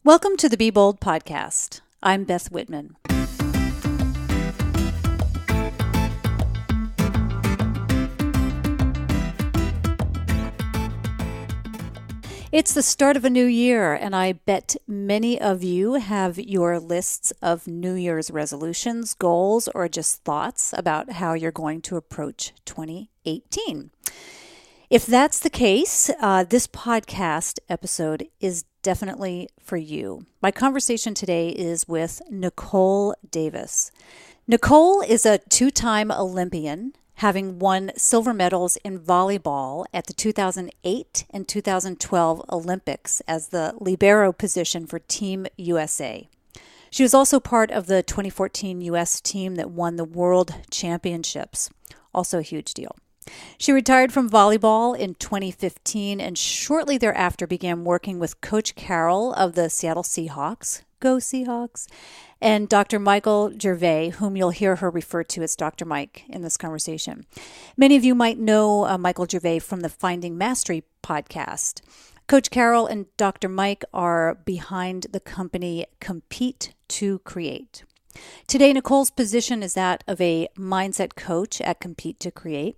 Welcome to the Be Bold podcast. I'm Beth Whitman. It's the start of a new year, and I bet many of you have your lists of New Year's resolutions, goals, or just thoughts about how you're going to approach 2018. If that's the case, this podcast episode is definitely for you. My conversation today is with Nicole Davis. Nicole is a two-time Olympian, having won silver medals in volleyball at the 2008 and 2012 Olympics as the libero position for Team USA. She was also part of the 2014 U.S. team that won the World Championships, also a huge deal. She retired from volleyball in 2015 and shortly thereafter began working with Coach Carroll of the Seattle Seahawks, go Seahawks, and Dr. Michael Gervais, whom you'll hear her refer to as Dr. Mike in this conversation. Many of you might know Michael Gervais from the Finding Mastery podcast. Coach Carroll and Dr. Mike are behind the company Compete to Create. Today, Nicole's position is that of a mindset coach at Compete to Create.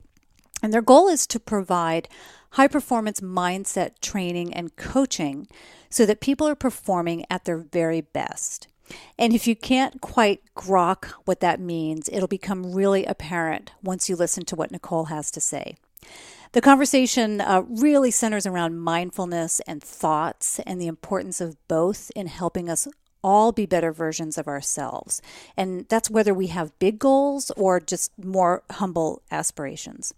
And their goal is to provide high-performance mindset training and coaching so that people are performing at their very best. And if you can't quite grok what that means, it'll become really apparent once you listen to what Nicole has to say. The conversation really centers around mindfulness and thoughts and the importance of both in helping us all be better versions of ourselves. And that's whether we have big goals or just more humble aspirations.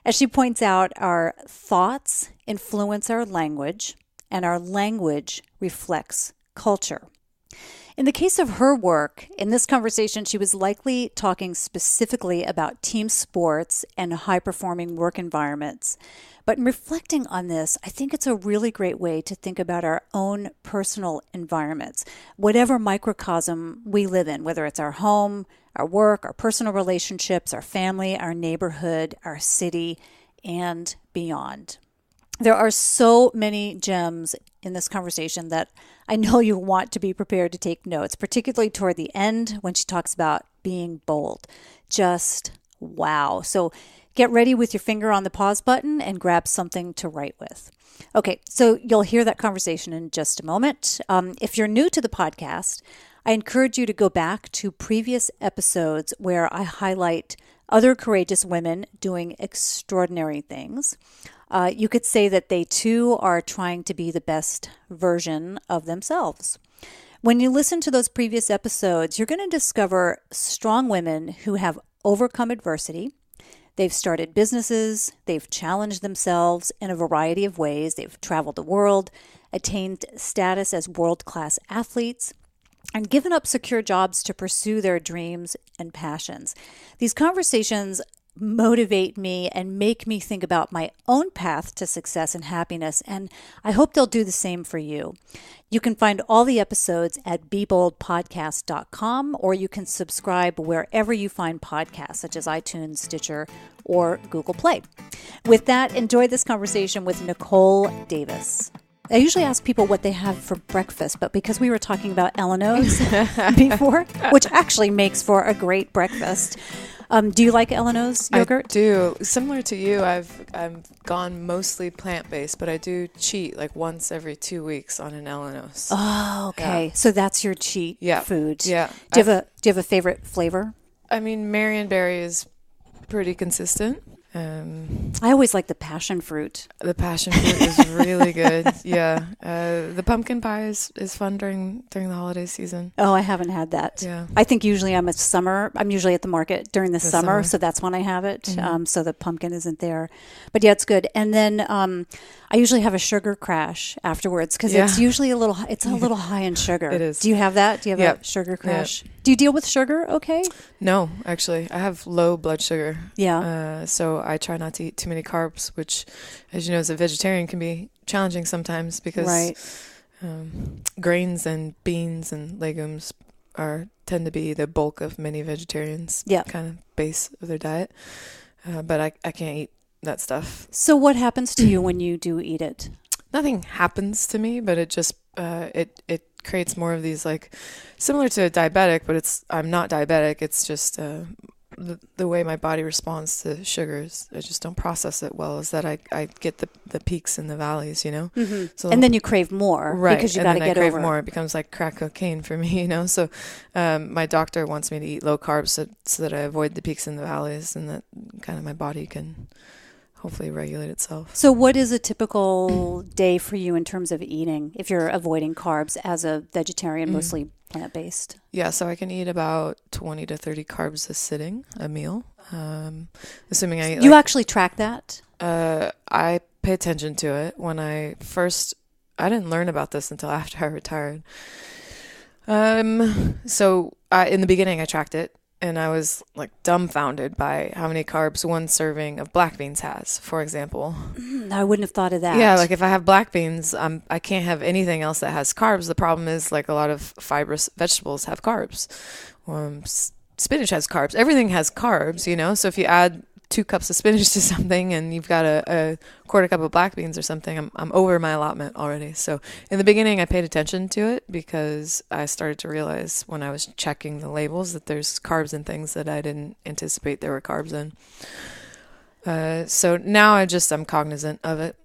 As she points out, our thoughts influence our language, and our language reflects culture. In the case of her work, in this conversation, she was likely talking specifically about team sports and high-performing work environments. But in reflecting on this, I think it's a really great way to think about our own personal environments, whatever microcosm we live in, whether it's our home, our work, our personal relationships, our family, our neighborhood, our city, and beyond. There are so many gems in this conversation that I know you want to be prepared to take notes, particularly toward the end when she talks about being bold. Just wow. So get ready with your finger on the pause button and grab something to write with. Okay, so you'll hear that conversation in just a moment. If you're new to the podcast, I encourage you to go back to previous episodes where I highlight other courageous women doing extraordinary things. You could say that they too are trying to be the best version of themselves. When you listen to those previous episodes, you're going to discover strong women who have overcome adversity. They've started businesses, they've challenged themselves in a variety of ways, they've traveled the world, attained status as world-class athletes, and given up secure jobs to pursue their dreams and passions. These conversations motivate me and make me think about my own path to success and happiness, and I hope they'll do the same for you. You can find all the episodes at BeBoldPodcast.com, or you can subscribe wherever you find podcasts, such as iTunes, Stitcher, or Google Play. With that, enjoy this conversation with Nicole Davis. I usually ask people what they have for breakfast, but because we were talking about L&O's before, which actually makes for a great breakfast. Do you like L&O's yogurt? I do. Similar to you, I've gone mostly plant-based, but I do cheat like once every 2 weeks on an L&O's. Oh, okay. Yeah. So that's your cheat food. Yeah. Do you have a favorite flavor? I mean, Marionberry is pretty consistent. I always like the passion fruit. The passion fruit is really good. Yeah. The pumpkin pie is fun during the holiday season. Oh, I haven't had that. Yeah. I think usually I'm usually at the market during the summer, so that's when I have it. Mm-hmm. So the pumpkin isn't there. But yeah, it's good. And then I usually have a sugar crash afterwards because it's usually a little high in sugar. It is. Do you have that? Do you have a sugar crash? Yep. Do you deal with sugar okay? No, actually. I have low blood sugar. Yeah. So I try not to eat too many carbs, which, as you know, as a vegetarian can be challenging sometimes because grains and beans and legumes tend to be the bulk of many vegetarians' kind of base of their diet. But I can't eat that stuff. So what happens to you when you do eat it? Nothing happens to me, but it just it creates more of these, like, similar to a diabetic, but I'm not diabetic. It's just the way my body responds to sugars. I just don't process it well, is that I get the peaks and the valleys, you know? Mm-hmm. So, and then you crave more, right, because you got to get over. I crave more. It becomes like crack cocaine for me, you know? So my doctor wants me to eat low carbs so that I avoid the peaks and the valleys, and that kind of my body can hopefully regulate itself. So what is a typical day for you in terms of eating, if you're avoiding carbs as a vegetarian, mostly plant-based? Yeah, so I can eat about 20 to 30 carbs a meal, assuming I eat. You actually track that? I pay attention to it. I didn't learn about this until after I retired. So in the beginning I tracked it, and I was like dumbfounded by how many carbs one serving of black beans has, for example. I wouldn't have thought of that. Yeah, like if I have black beans, I can't have anything else that has carbs. The problem is, like, a lot of fibrous vegetables have carbs. Spinach has carbs. Everything has carbs, you know? So if you add 2 cups of spinach to something and you've got a quarter cup of black beans or something, I'm over my allotment already. So in the beginning, I paid attention to it because I started to realize when I was checking the labels that there's carbs in things that I didn't anticipate there were carbs in. So now I'm cognizant of it,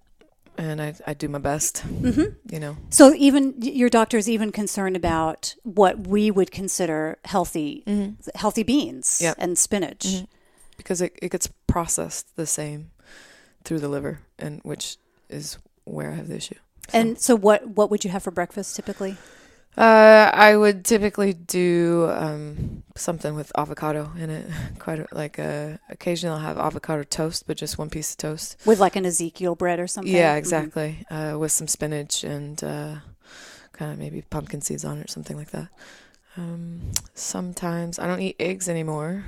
and I do my best, you know. So even your doctor is even concerned about what we would consider healthy beans and spinach. Mm-hmm. Because it gets processed the same through the liver, and which is where I have the issue. So. And so what would you have for breakfast typically? I would typically do something with avocado in it. Occasionally I'll have avocado toast, but just one piece of toast. With like an Ezekiel bread or something? Yeah, exactly. With some spinach and kind of maybe pumpkin seeds on it or something like that. Sometimes I don't eat eggs anymore.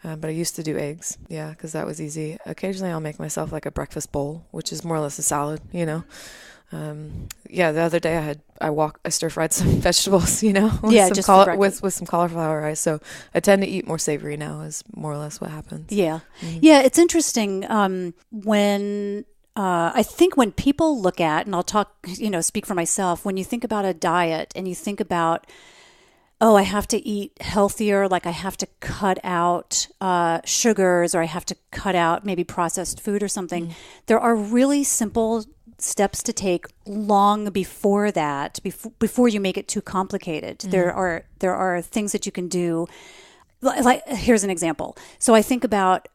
But I used to do eggs, because that was easy. Occasionally I'll make myself like a breakfast bowl, which is more or less a salad, you know. The other day I stir-fried some vegetables, you know, with some cauliflower rice. So I tend to eat more savory now, is more or less what happens. Yeah. Mm-hmm. Yeah, it's interesting when I think when people look at, and I'll speak for myself, when you think about a diet and you think about, I have to eat healthier, like I have to cut out sugars, or I have to cut out maybe processed food or something. There are really simple steps to take long before that, before you make it too complicated. There are things that you can do. Like, here's an example. So I think about,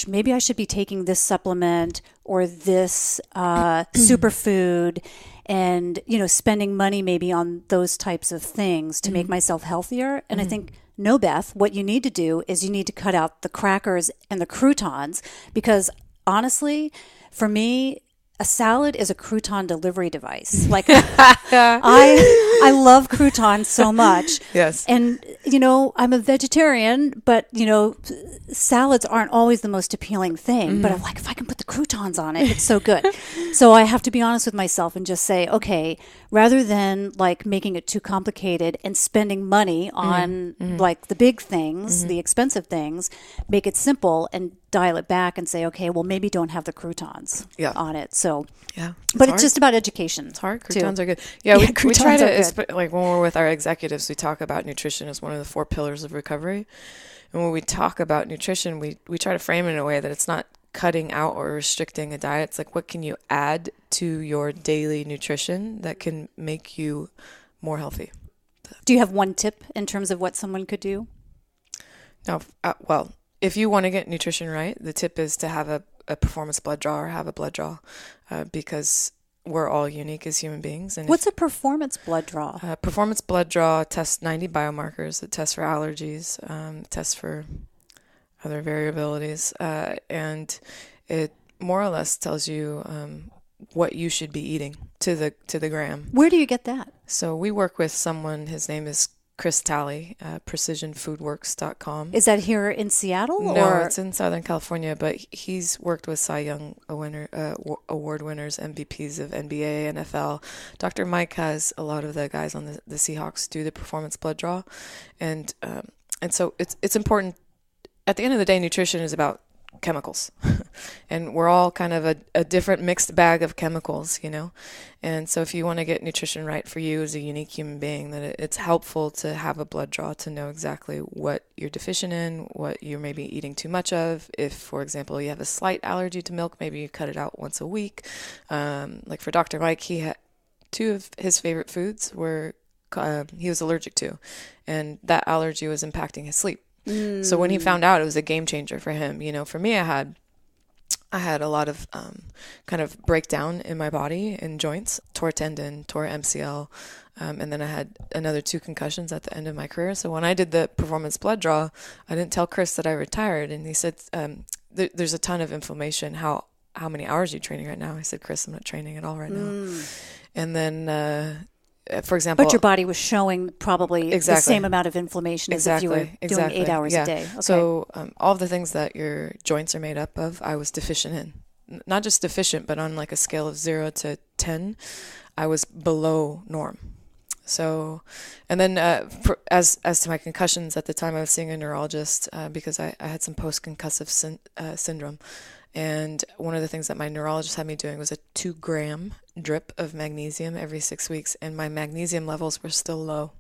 maybe I should be taking this supplement or this superfood, and, spending money maybe on those types of things to make myself healthier. And I think, no, Beth, what you need to do is you need to cut out the crackers and the croutons, because honestly, for me, a salad is a crouton delivery device. Like, I love croutons so much. Yes. And, I'm a vegetarian, but, salads aren't always the most appealing thing. But I'm like, if I can put the croutons on it, it's so good. So I have to be honest with myself and just say, okay, rather than like making it too complicated and spending money on like the big things, the expensive things, make it simple and dial it back and say, okay, well, maybe don't have the croutons on it. So, but it's just about education. It's hard. Croutons are good. Yeah, we try to, like when we're with our executives, we talk about nutrition as one of the 4 pillars of recovery. And when we talk about nutrition, we try to frame it in a way that it's not cutting out or restricting a diet. It's like, what can you add to your daily nutrition that can make you more healthy? Do you have one tip in terms of what someone could do? No, well, if you want to get nutrition right, the tip is to have a performance blood draw or have a blood draw, because we're all unique as human beings. And what's a performance blood draw? Performance blood draw tests 90 biomarkers. It tests for allergies, tests for other variabilities, and it more or less tells you what you should be eating to the gram. Where do you get that? So we work with someone. His name is Chris Talley, precisionfoodworks.com. Is that here in Seattle? No, it's in Southern California, but he's worked with Cy Young award winners, MVPs of NBA, NFL. Dr. Mike has a lot of the guys on the Seahawks do the performance blood draw. And so it's important. At the end of the day, nutrition is about chemicals. And we're all kind of a different mixed bag of chemicals, you know. And so if you want to get nutrition right for you as a unique human being, then it's helpful to have a blood draw to know exactly what you're deficient in, what you're maybe eating too much of. If, for example, you have a slight allergy to milk, maybe you cut it out once a week. Like for Dr. Mike, he had 2 of his favorite foods were he was allergic to, and that allergy was impacting his sleep. So when he found out, it was a game changer for him. You know, for me, I had a lot of kind of breakdown in my body in joints, tore tendon, tore MCL, and then I had another 2 concussions at the end of my career. So when I did the performance blood draw, I didn't tell Chris that I retired, and he said, there's a ton of inflammation. How many hours are you training right now? I said, Chris, I'm not training at all right now. And then for example, but your body was showing probably the same amount of inflammation as if you were doing 8 hours a day. Okay. So all of the things that your joints are made up of, I was deficient in. Not just deficient, but on like a scale of 0 to 10, I was below norm. So, and then as to my concussions, at the time I was seeing a neurologist because I had some post-concussive syndrome. And one of the things that my neurologist had me doing was a 2-gram drip of magnesium every 6 weeks, and my magnesium levels were still low.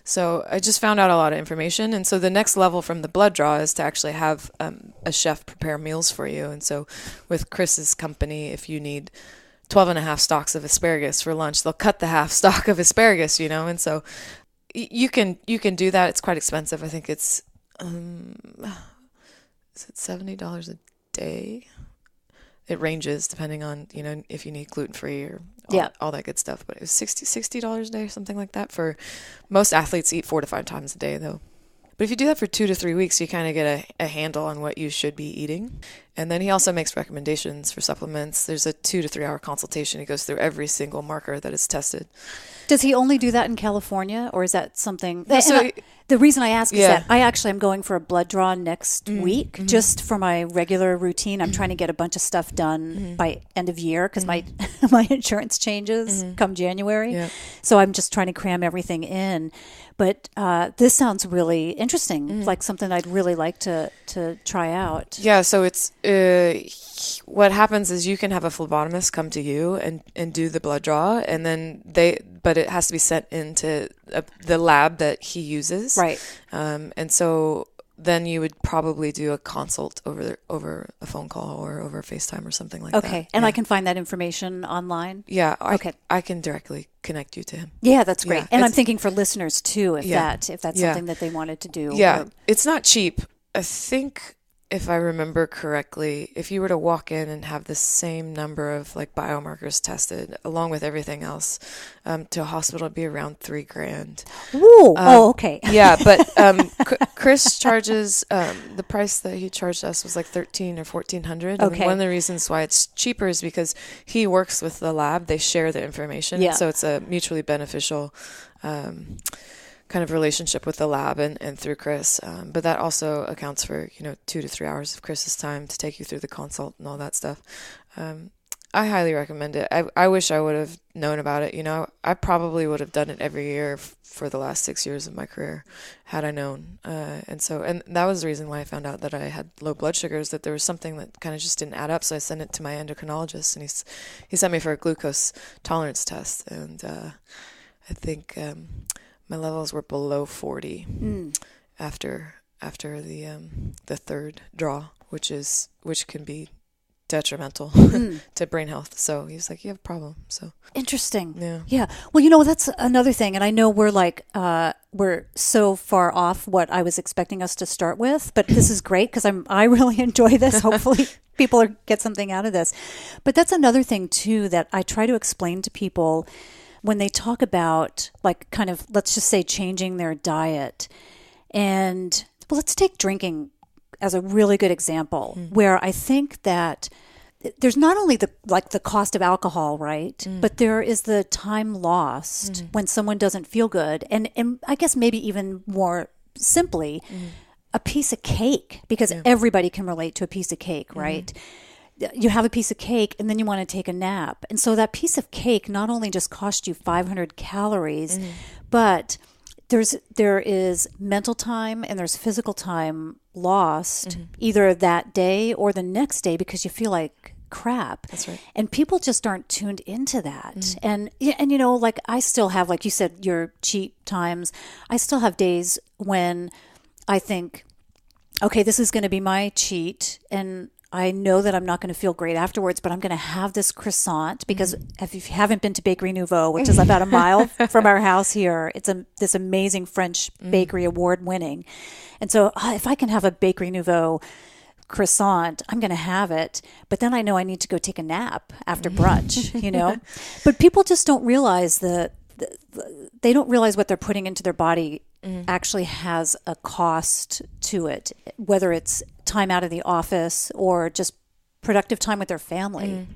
So I just found out a lot of information. And so the next level from the blood draw is to actually have a chef prepare meals for you. And so with Chris's company, if you need 12 and a half stalks of asparagus for lunch, they'll cut the half stalk of asparagus, you know. And so you can do that. It's quite expensive. I think it's is it $70 a day? It ranges depending on, you know, if you need gluten-free or all that good stuff. But it was $60 a day or something like that. For most athletes eat 4 to 5 times a day, though. But if you do that for 2 to 3 weeks, you kind of get a handle on what you should be eating. And then he also makes recommendations for supplements. There's a 2 to 3 hour consultation. He goes through every single marker that is tested. Does he only do that in California, or is that something? So the reason I ask is that I actually am going for a blood draw next week, just for my regular routine. I'm trying to get a bunch of stuff done by end of year because my insurance changes come January. Yeah. So I'm just trying to cram everything in. But this sounds really interesting, like something I'd really like to try out. Yeah, so it's what happens is you can have a phlebotomist come to you and do the blood draw, and then but it has to be sent into the lab that he uses. Right. And so then you would probably do a consult over a phone call or over FaceTime or something like that. Okay. And I can find that information online? Yeah. I can directly connect you to him. Yeah, that's great. Yeah, and I'm thinking for listeners too, if that's something that they wanted to do. Yeah. It's not cheap. I think, if I remember correctly, if you were to walk in and have the same number of like biomarkers tested along with everything else, to a hospital, it'd be around $3,000. Ooh, okay. Yeah, but Chris charges the price that he charged us was like $1,300 or $1,400. Okay. And one of the reasons why it's cheaper is because he works with the lab; they share the information, so it's a mutually beneficial kind of relationship with the lab and through Chris. But that also accounts for, 2 to 3 hours of Chris's time to take you through the consult and all that stuff. I highly recommend it. I wish I would have known about it. I probably would have done it every year for the last 6 years of my career had I known. And that was the reason why I found out that I had low blood sugars, that there was something that kind of just didn't add up. So I sent it to my endocrinologist, and he sent me for a glucose tolerance test. And I think my levels were below 40 after the third draw, which can be detrimental to brain health. So he's like, you have a problem. So interesting. Yeah. Well, that's another thing. And I know we're so far off what I was expecting us to start with, but this is great because I really enjoy this. Hopefully people get something out of this. But that's another thing too that I try to explain to people when they talk about, like, kind of, let's just say, changing their diet. And let's take drinking as a really good example, where I think that there's not only the cost of alcohol, right? But there is the time lost when someone doesn't feel good. And I guess maybe even more simply, a piece of cake, because everybody can relate to a piece of cake, right? You have a piece of cake and then you want to take a nap. And so that piece of cake not only just cost you 500 calories, but there is mental time and there's physical time lost either that day or the next day because you feel like crap. That's right. And people just aren't tuned into that. And you know, like I still have, like you said, your cheat times. I still have days when I think, okay, this is going to be my cheat, and I know that I'm not going to feel great afterwards, but I'm going to have this croissant because if you haven't been to Bakery Nouveau, which is about a mile from our house here, it's this amazing French bakery, award winning. And so if I can have a Bakery Nouveau croissant, I'm going to have it. But then I know I need to go take a nap after brunch, you know. But people just don't realize they don't realize what they're putting into their body actually has a cost to it, whether it's time out of the office or just productive time with their family.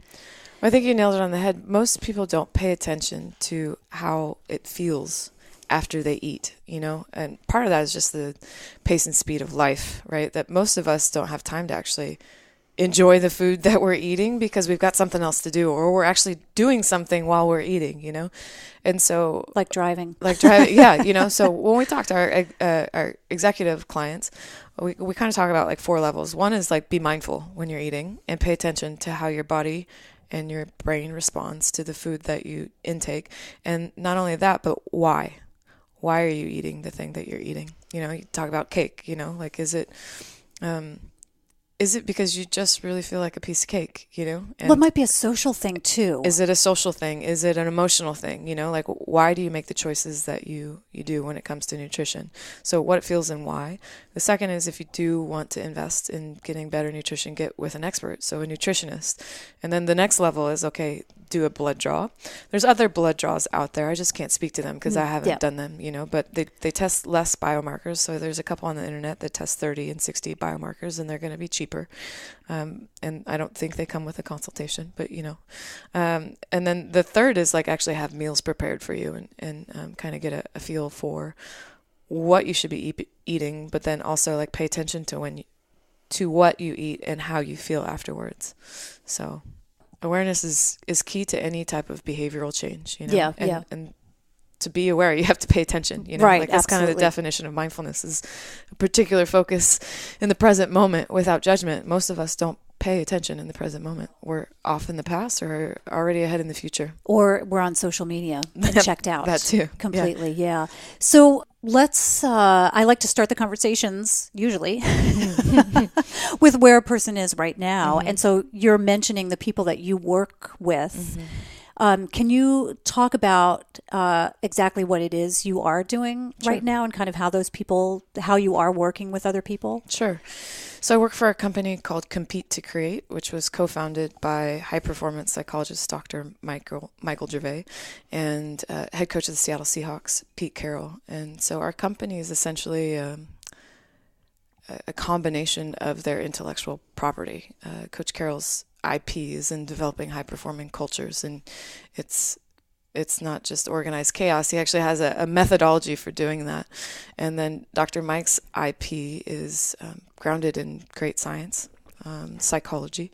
I think you nailed it on the head. Most people don't pay attention to how it feels after they eat, you know, and part of that is just the pace and speed of life, right? That most of us don't have time to actually enjoy the food that we're eating because we've got something else to do, or we're actually doing something while we're eating, you know? And so like driving, yeah, you know, so when we talk to our executive clients, we kind of talk about like 4 levels. One is like, be mindful when you're eating and pay attention to how your body and your brain responds to the food that you intake. And not only that, but why are you eating the thing that you're eating? You know, you talk about cake, you know, like, is it because you just really feel like a piece of cake, you know? And well, it might be a social thing too. Is it a social thing? Is it an emotional thing? You know, like, why do you make the choices that you do when it comes to nutrition? So what it feels and why. The second is, if you do want to invest in getting better nutrition, get with an expert, so a nutritionist. And then the next level is, okay, do a blood draw. There's other blood draws out there. I just can't speak to them because I haven't done them, you know, but they test less biomarkers. So there's a couple on the internet that test 30 and 60 biomarkers, and they're going to be cheaper. And I don't think they come with a consultation, but you know, and then the third is like, actually have meals prepared for you and kind of get a feel for what you should be eating, but then also like pay attention to what you eat and how you feel afterwards. So awareness is key to any type of behavioral change, you know? And to be aware, you have to pay attention, you know? Right, like that's absolutely. kind of the definition of mindfulness, is a particular focus in the present moment without judgment. Most of us don't pay attention in the present moment. We're off in the past or already ahead in the future. Or we're on social media and checked out. That too. Completely, yeah. So let's, I like to start the conversations usually with where a person is right now. And so you're mentioning the people that you work with. Can you talk about exactly what it is you are doing right now and kind of how you are working with other people? Sure. So I work for a company called Compete to Create, which was co-founded by high-performance psychologist Dr. Michael Gervais and head coach of the Seattle Seahawks, Pete Carroll. And so our company is essentially a combination of their intellectual property. Coach Carroll's IP is in developing high-performing cultures, and it's not just organized chaos. He actually has a methodology for doing that. And then Dr. Mike's IP is grounded in great science, psychology.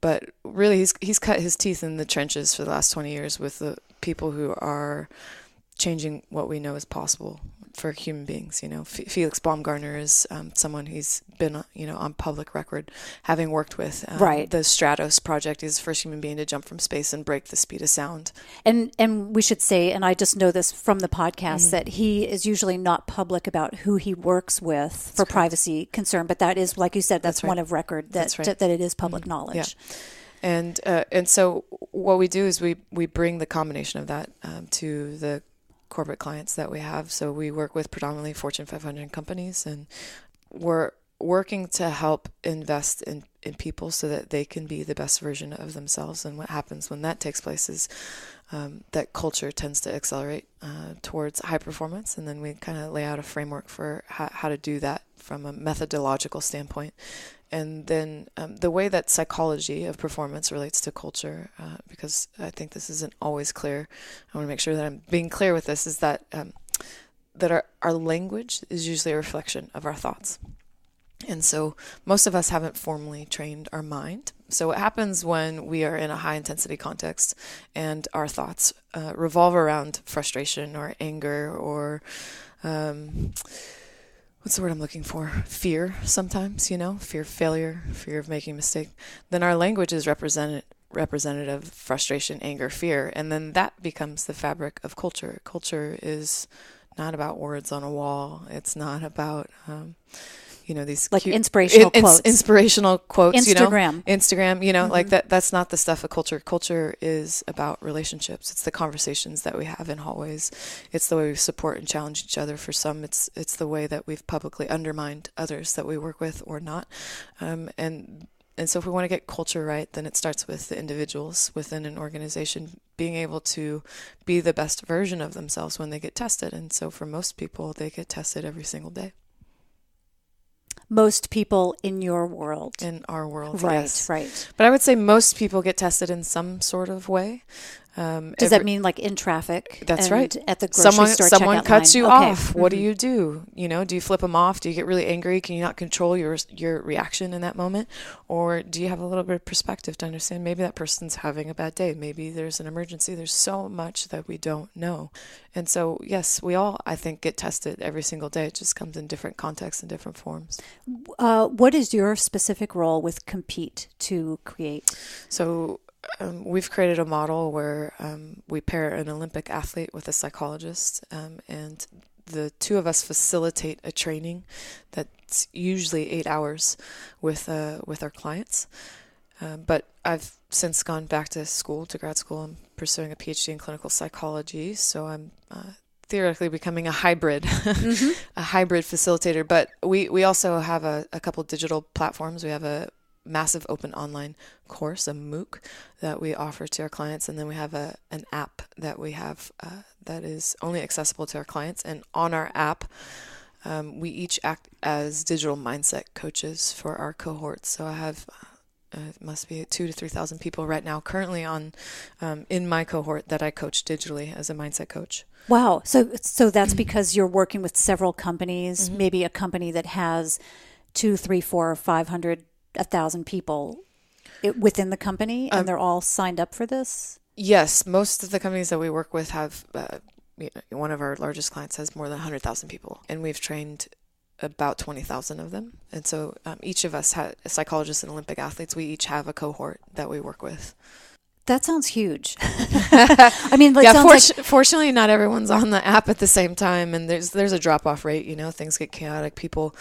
But really, he's cut his teeth in the trenches for the last 20 years with the people who are changing what we know is possible for human beings. You know, Felix Baumgartner is someone he's been, you know, on public record having worked with. The Stratos project. He's the first human being to jump from space and break the speed of sound. And we should say, and I just know this from the podcast, that he is usually not public about who he works with for privacy concern. But that is, like you said, that's one of record that it is public knowledge. Yeah. And so what we do is we bring the combination of that to the corporate clients that we have. So we work with predominantly Fortune 500 companies, and we're working to help invest in people so that they can be the best version of themselves. And what happens when that takes place is that culture tends to accelerate towards high performance. And then we kind of lay out a framework for how to do that from a methodological standpoint. And then the way that psychology of performance relates to culture, because I think this isn't always clear. I want to make sure that I'm being clear with this, is that our language is usually a reflection of our thoughts. And so most of us haven't formally trained our mind. So what happens when we are in a high intensity context and our thoughts revolve around frustration or anger or what's the word I'm looking for? Fear sometimes, fear of failure, fear of making a mistake. Then our language is representative of frustration, anger, fear. And then that becomes the fabric of culture. Culture is not about words on a wall. It's not about, these like cute, inspirational quotes. Inspirational quotes, Instagram, mm-hmm. Like that. That's not the stuff of culture. Culture is about relationships. It's the conversations that we have in hallways. It's the way we support and challenge each other. For some, it's the way that we've publicly undermined others that we work with or not. And so if we want to get culture right, then it starts with the individuals within an organization being able to be the best version of themselves when they get tested. And so for most people, they get tested every single day. Most people in your world. In our world, right, yes. Right. But I would say most people get tested in some sort of way. Does that mean like in traffic? That's right. At the grocery store someone cuts line? you Okay. off. What do you do? Do you flip them off? Do you get really angry? Can you not control your reaction in that moment? Or do you have a little bit of perspective to understand maybe that person's having a bad day? Maybe there's an emergency. There's so much that we don't know. And so, yes, we all, I think, get tested every single day. It just comes in different contexts and different forms. What is your specific role with Compete to create? So we've created a model where we pair an Olympic athlete with a psychologist, and the two of us facilitate a training that's usually 8 hours with our clients. But I've since gone back to grad school. I'm pursuing a PhD in clinical psychology, so I'm theoretically becoming a hybrid, mm-hmm. a hybrid facilitator. But we also have a couple digital platforms. We have a massive open online course, a MOOC, that we offer to our clients, and then we have an app that we have that is only accessible to our clients. And on our app, we each act as digital mindset coaches for our cohorts. So I have it must be 2,000 to 3,000 people right now currently on in my cohort that I coach digitally as a mindset coach. Wow. So that's because you're working with several companies, mm-hmm. maybe a company that has 200, 300, 400, 500, 1,000 people within the company, and they're all signed up for this? Yes. Most of the companies that we work with have, one of our largest clients has more than 100,000 people, and we've trained about 20,000 of them. And so each of us, psychologists and Olympic athletes, we each have a cohort that we work with. That sounds huge. I mean, fortunately, not everyone's on the app at the same time, and there's a drop-off rate. Things get chaotic. People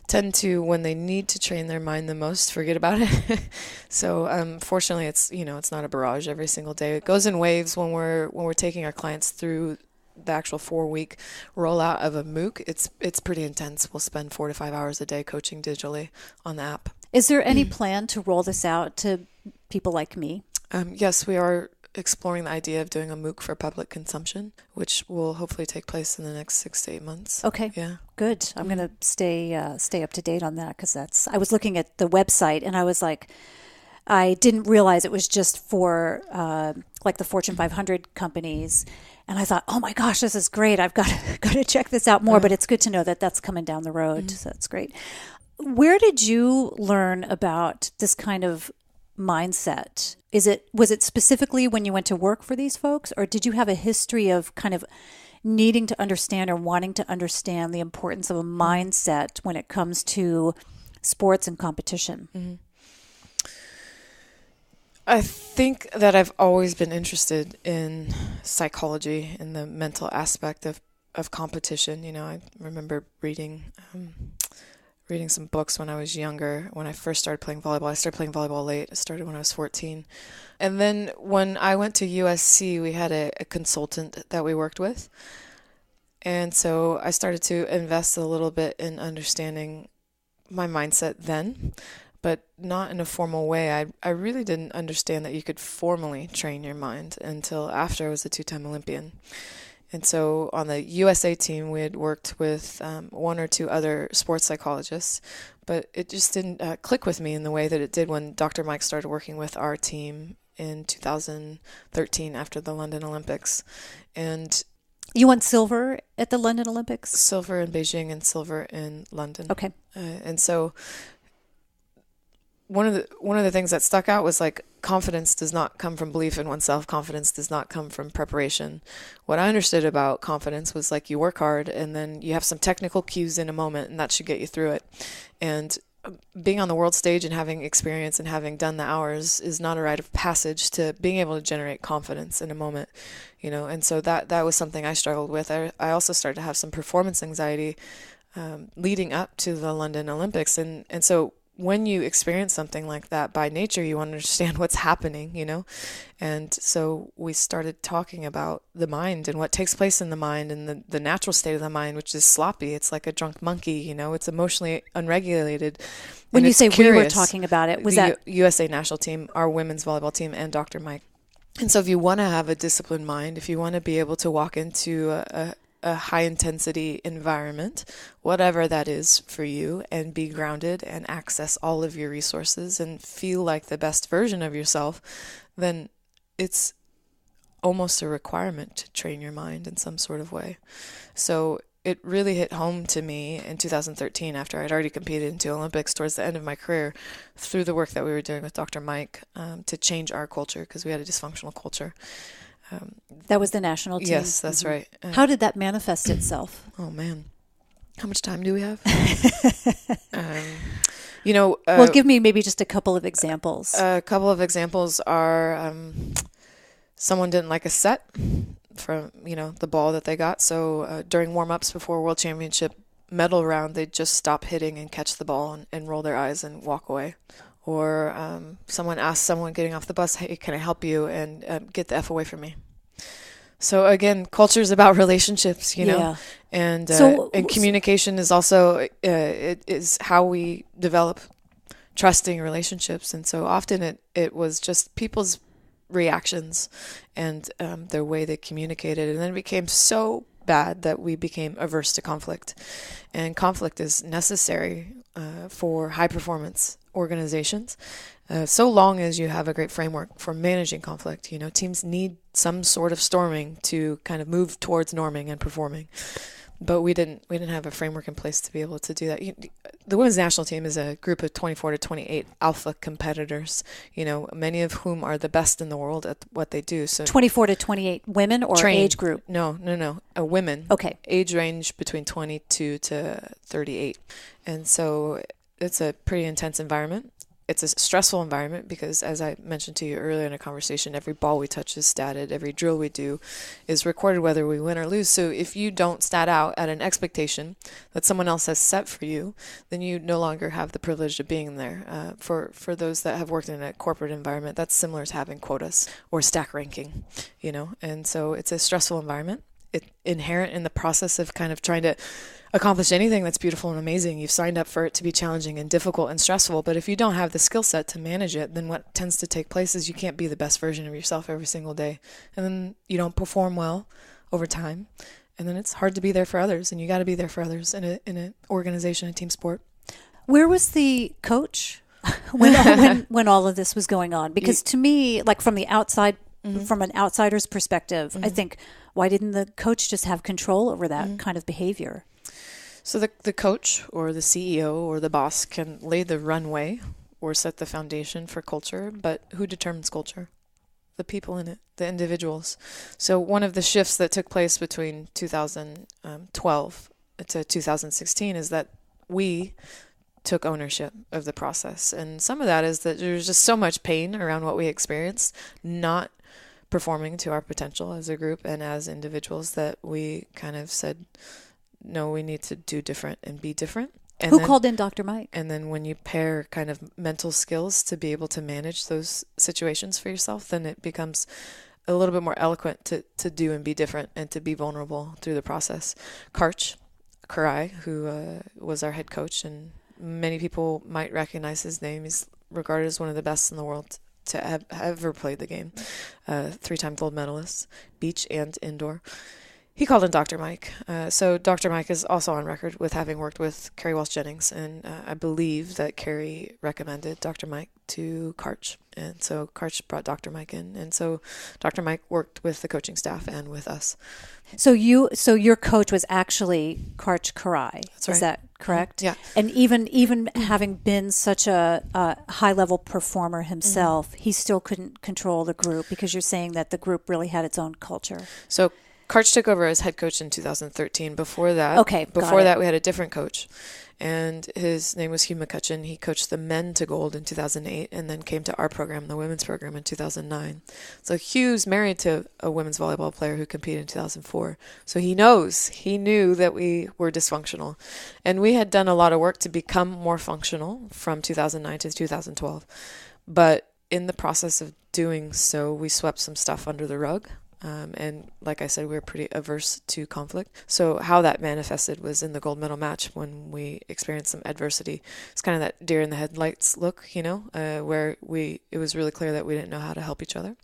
tend to, when they need to train their mind the most, forget about it. So fortunately, it's not a barrage every single day. It goes in waves when we're taking our clients through the actual 4-week rollout of a MOOC. It's pretty intense. We'll spend 4 to 5 hours a day coaching digitally on the app. Is there any plan to roll this out to people like me? Yes, we are exploring the idea of doing a MOOC for public consumption, which will hopefully take place in the next 6 to 8 months. Okay. Yeah. Good. I'm going to stay up to date on that, because I was looking at the website and I was like, I didn't realize it was just for like the Fortune 500 companies. And I thought, oh my gosh, this is great. I've got to check this out more. But it's good to know that that's coming down the road. Mm-hmm. So that's great. Where did you learn about this kind of mindset? Was it specifically when you went to work for these folks, or did you have a history of kind of needing to understand or wanting to understand the importance of a mindset when it comes to sports and competition? Mm-hmm. I think that I've always been interested in psychology and the mental aspect of competition. I remember reading some books when I was younger. When I first started playing volleyball, I started playing volleyball late. I started when I was 14. And then when I went to USC, we had a consultant that we worked with. And so I started to invest a little bit in understanding my mindset then, but not in a formal way. I really didn't understand that you could formally train your mind until after I was a 2-time Olympian. And so on the USA team, we had worked with 1 or 2 other sports psychologists, but it just didn't click with me in the way that it did when Dr. Mike started working with our team in 2013 after the London Olympics. And you won silver at the London Olympics? Silver in Beijing and silver in London. Okay. And so one of the things that stuck out was like confidence does not come from belief in oneself. Confidence does not come from preparation. What I understood about confidence was like you work hard and then you have some technical cues in a moment and that should get you through it. And being on the world stage and having experience and having done the hours is not a rite of passage to being able to generate confidence in a moment, and so that was something I struggled with. I also started to have some performance anxiety leading up to the London Olympics. And so when you experience something like that, by nature, you want to understand what's happening, And so we started talking about the mind and what takes place in the mind and the natural state of the mind, which is sloppy. It's like a drunk monkey, it's emotionally unregulated. When you say curious. We were talking about it, was that USA national team, our women's volleyball team, and Dr. Mike. And so if you want to have a disciplined mind, if you want to be able to walk into a high intensity environment, whatever that is for you, and be grounded and access all of your resources and feel like the best version of yourself, then it's almost a requirement to train your mind in some sort of way. So it really hit home to me in 2013 after I'd already competed in 2 Olympics towards the end of my career through the work that we were doing with Dr. Mike to change our culture because we had a dysfunctional culture. That was the national team. Yes, that's right. How did that manifest itself? Oh, man. How much time do we have? Well, give me maybe just a couple of examples. A couple of examples are someone didn't like a set from, the ball that they got. So during warm-ups before World Championship medal round, they'd just stop hitting and catch the ball and roll their eyes and walk away. Or someone asked someone getting off the bus, hey, can I help you? And get the F away from me. So again, culture is about relationships, Yeah. And communication is also, it is how we develop trusting relationships. And so often it was just people's reactions and their way they communicated. And then it became so bad that we became averse to conflict. And conflict is necessary for high performance organizations, so long as you have a great framework for managing conflict. Teams need some sort of storming to kind of move towards norming and performing, but we didn't have a framework in place to be able to do that. The women's national team is a group of 24 to 28 alpha competitors, many of whom are the best in the world at what they do. So 24 to 28 women or trained. Age group? No, women. Okay. Age range between 22 to 38. And so it's a pretty intense environment. It's a stressful environment because, as I mentioned to you earlier in a conversation, every ball we touch is statted. Every drill we do is recorded whether we win or lose. So if you don't stat out at an expectation that someone else has set for you, then you no longer have the privilege of being there. For those that have worked in a corporate environment, that's similar to having quotas or stack ranking, And so it's a stressful environment. It's inherent in the process of kind of trying to accomplish anything that's beautiful and amazing. You've signed up for it to be challenging and difficult and stressful, but if you don't have the skill set to manage it, then what tends to take place is you can't be the best version of yourself every single day. And then you don't perform well over time. And then it's hard to be there for others, and you got to be there for others in an organization, a team sport. Where was the coach when all of this was going on? Because to me, like from the outside, from an outsider's perspective, I think, why didn't the coach just have control over that kind of behavior? So the coach or the CEO or the boss can lay the runway or set the foundation for culture, but who determines culture? The people in it, the individuals. So one of the shifts that took place between 2012 to 2016 is that we took ownership of the process. And some of that is that there's just so much pain around what we experienced, not performing to our potential as a group and as individuals, that we kind of said, no, we need to do different and be different. And Who called in Dr. Mike? And then when you pair kind of mental skills to be able to manage those situations for yourself, then it becomes a little bit more eloquent to do and be different and to be vulnerable through the process. Gervais, who was our head coach, and many people might recognize his name. He's regarded as one of the best in the world to have ever played the game. 3-time gold medalist, beach and indoor. He called in Dr. Mike. So Dr. Mike is also on record with having worked with Carrie Walsh-Jennings, and I believe that Carrie recommended Dr. Mike to Karch. And so Karch brought Dr. Mike in. And so Dr. Mike worked with the coaching staff and with us. So your coach was actually Karch Gervais. That's right. Is that correct? Yeah. And even having been such a high-level performer himself, he still couldn't control the group, because you're saying that the group really had its own culture. So Karch took over as head coach in 2013. Before that, we had a different coach, and his name was Hugh McCutcheon. He coached the men to gold in 2008, and then came to our program, the women's program, in 2009. So Hugh's married to a women's volleyball player who competed in 2004. So he knew that we were dysfunctional, and we had done a lot of work to become more functional from 2009 to 2012. But in the process of doing so, we swept some stuff under the rug. And like I said, we were pretty averse to conflict. So how that manifested was in the gold medal match when we experienced some adversity. It's kind of that deer in the headlights look, where it was really clear that we didn't know how to help each other.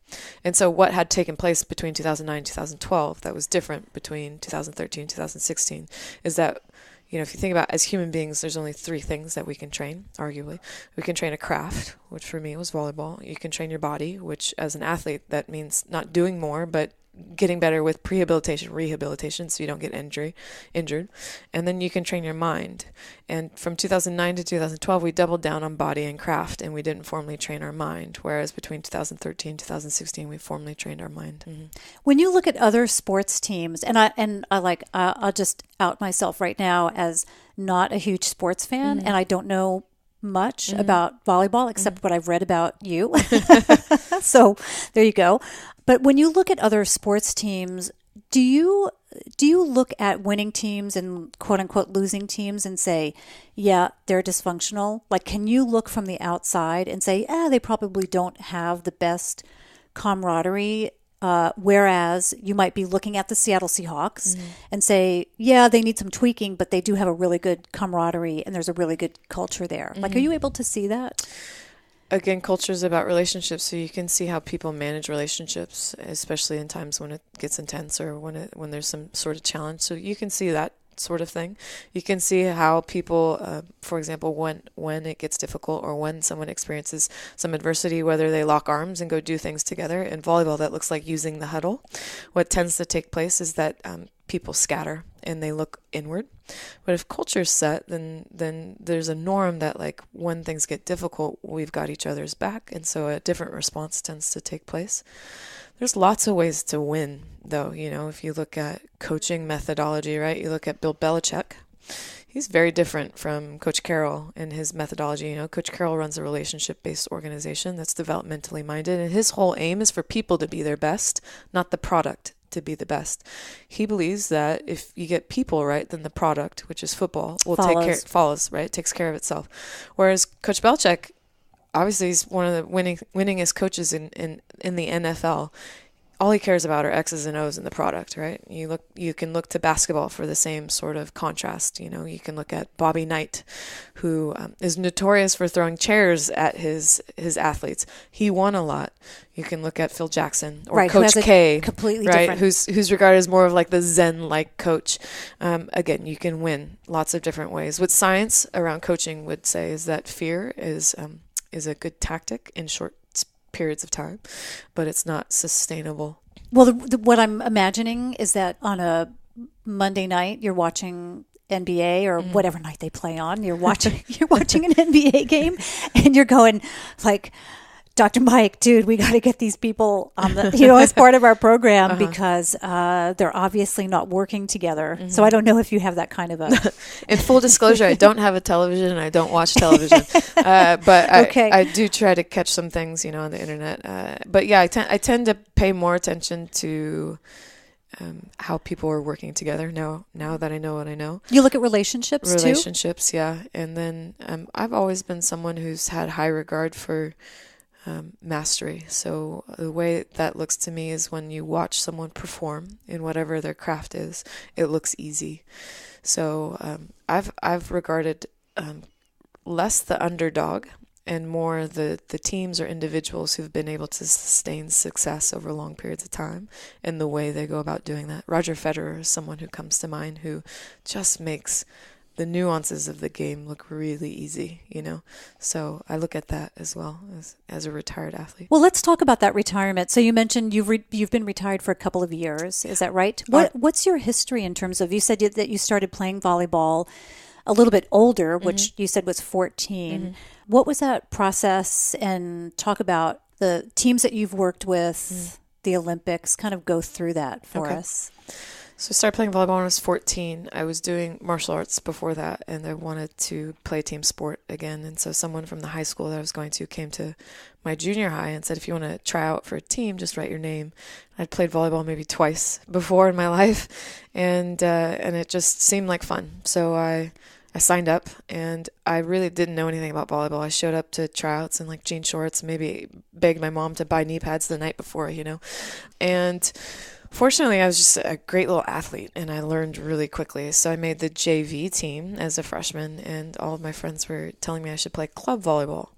And so what had taken place between 2009 and 2012 that was different between 2013 and 2016 is that, if you think about, as human beings, there's only 3 things that we can train, arguably. We can train a craft, which for me was volleyball. You can train your body, which as an athlete, that means not doing more, but getting better with prehabilitation, rehabilitation, so you don't get injured. And then you can train your mind. And from 2009 to 2012, we doubled down on body and craft, and we didn't formally train our mind. Whereas between 2013 and 2016, we formally trained our mind. Mm-hmm. When you look at other sports teams, I'll just out myself right now as not a huge sports fan, and I don't know much about volleyball except what I've read about you. So there you go. But when you look at other sports teams, do you look at winning teams and quote unquote losing teams and say, yeah, they're dysfunctional? Like, can you look from the outside and say, they probably don't have the best camaraderie? Whereas you might be looking at the Seattle Seahawks and say, yeah, they need some tweaking, but they do have a really good camaraderie and there's a really good culture there. Like, are you able to see that? Again, culture is about relationships, so you can see how people manage relationships, especially in times when it gets intense or when there's some sort of challenge. So you can see that sort of thing. You can see how people, for example, when it gets difficult or when someone experiences some adversity, whether they lock arms and go do things together. In volleyball, that looks like using the huddle. What tends to take place is that people scatter and they look inward. But if culture's set, then there's a norm that, like, when things get difficult, we've got each other's back, and so a different response tends to take place. There's lots of ways to win, though. If you look at coaching methodology, right? You look at Bill Belichick. He's very different from Coach Carroll in his methodology. Coach Carroll runs a relationship-based organization that's developmentally minded, and his whole aim is for people to be their best, not the product to be the best. He believes that if you get people right, then the product, which is football, will follows, right? It takes care of itself. Whereas Coach Belichick, obviously, he's one of the winningest coaches in the NFL. All he cares about are X's and O's in the product, right? You can look to basketball for the same sort of contrast. You can look at Bobby Knight, who is notorious for throwing chairs at his athletes. He won a lot. You can look at Phil Jackson or Coach K, completely right? different. Who's regarded as more of like the Zen-like coach. Again, you can win lots of different ways. What science around coaching would say is that fear is a good tactic in short periods of time, but it's not sustainable. Well, what I'm imagining is that on a Monday night, you're watching NBA or whatever night they play on. You're watching an NBA game, and you're going like, Dr. Mike, dude, we got to get these people on the, as part of our program because they're obviously not working together. So I don't know if you have that kind of a. In full disclosure, I don't have a television and I don't watch television, but I do try to catch some things, on the internet. But yeah, I tend to pay more attention to how people are working together now that I know what I know. You look at relationships too? Relationships, yeah. And then I've always been someone who's had high regard for mastery. So the way that looks to me is when you watch someone perform in whatever their craft is, it looks easy. So I've regarded less the underdog and more the teams or individuals who've been able to sustain success over long periods of time and the way they go about doing that. Roger Federer is someone who comes to mind who just makes the nuances of the game look really easy, So I look at that as well as a retired athlete. Well, let's talk about that retirement. So you mentioned you've been retired for a couple of years. Is that right? What's your history in terms of, you said that you started playing volleyball a little bit older, which you said was 14. What was that process? And talk about the teams that you've worked with, the Olympics, kind of go through that for us. So I started playing volleyball when I was 14. I was doing martial arts before that, and I wanted to play team sport again. And so someone from the high school that I was going to came to my junior high and said, if you want to try out for a team, just write your name. I'd played volleyball maybe twice before in my life, and it just seemed like fun. So I signed up, and I really didn't know anything about volleyball. I showed up to tryouts in like jean shorts, maybe begged my mom to buy knee pads the night before, and fortunately, I was just a great little athlete, and I learned really quickly. So I made the JV team as a freshman, and all of my friends were telling me I should play club volleyball.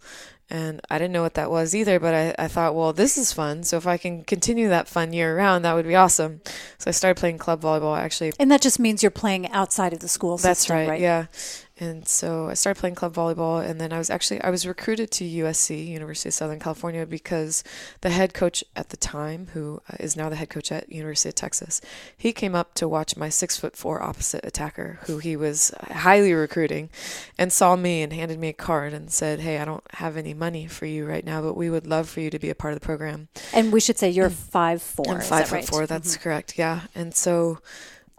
And I didn't know what that was either, but I thought, well, this is fun. So if I can continue that fun year round, that would be awesome. So I started playing club volleyball, actually. And that just means you're playing outside of the school system, That's right? Yeah. And so I started playing club volleyball, and then I was recruited to USC, University of Southern California, because the head coach at the time, who is now the head coach at University of Texas, he came up to watch my 6'4" opposite attacker, who he was highly recruiting, and saw me and handed me a card and said, hey, I don't have any money for you right now, but we would love for you to be a part of the program. And we should say you're 5'4". I'm 5'4", that's correct, yeah. And so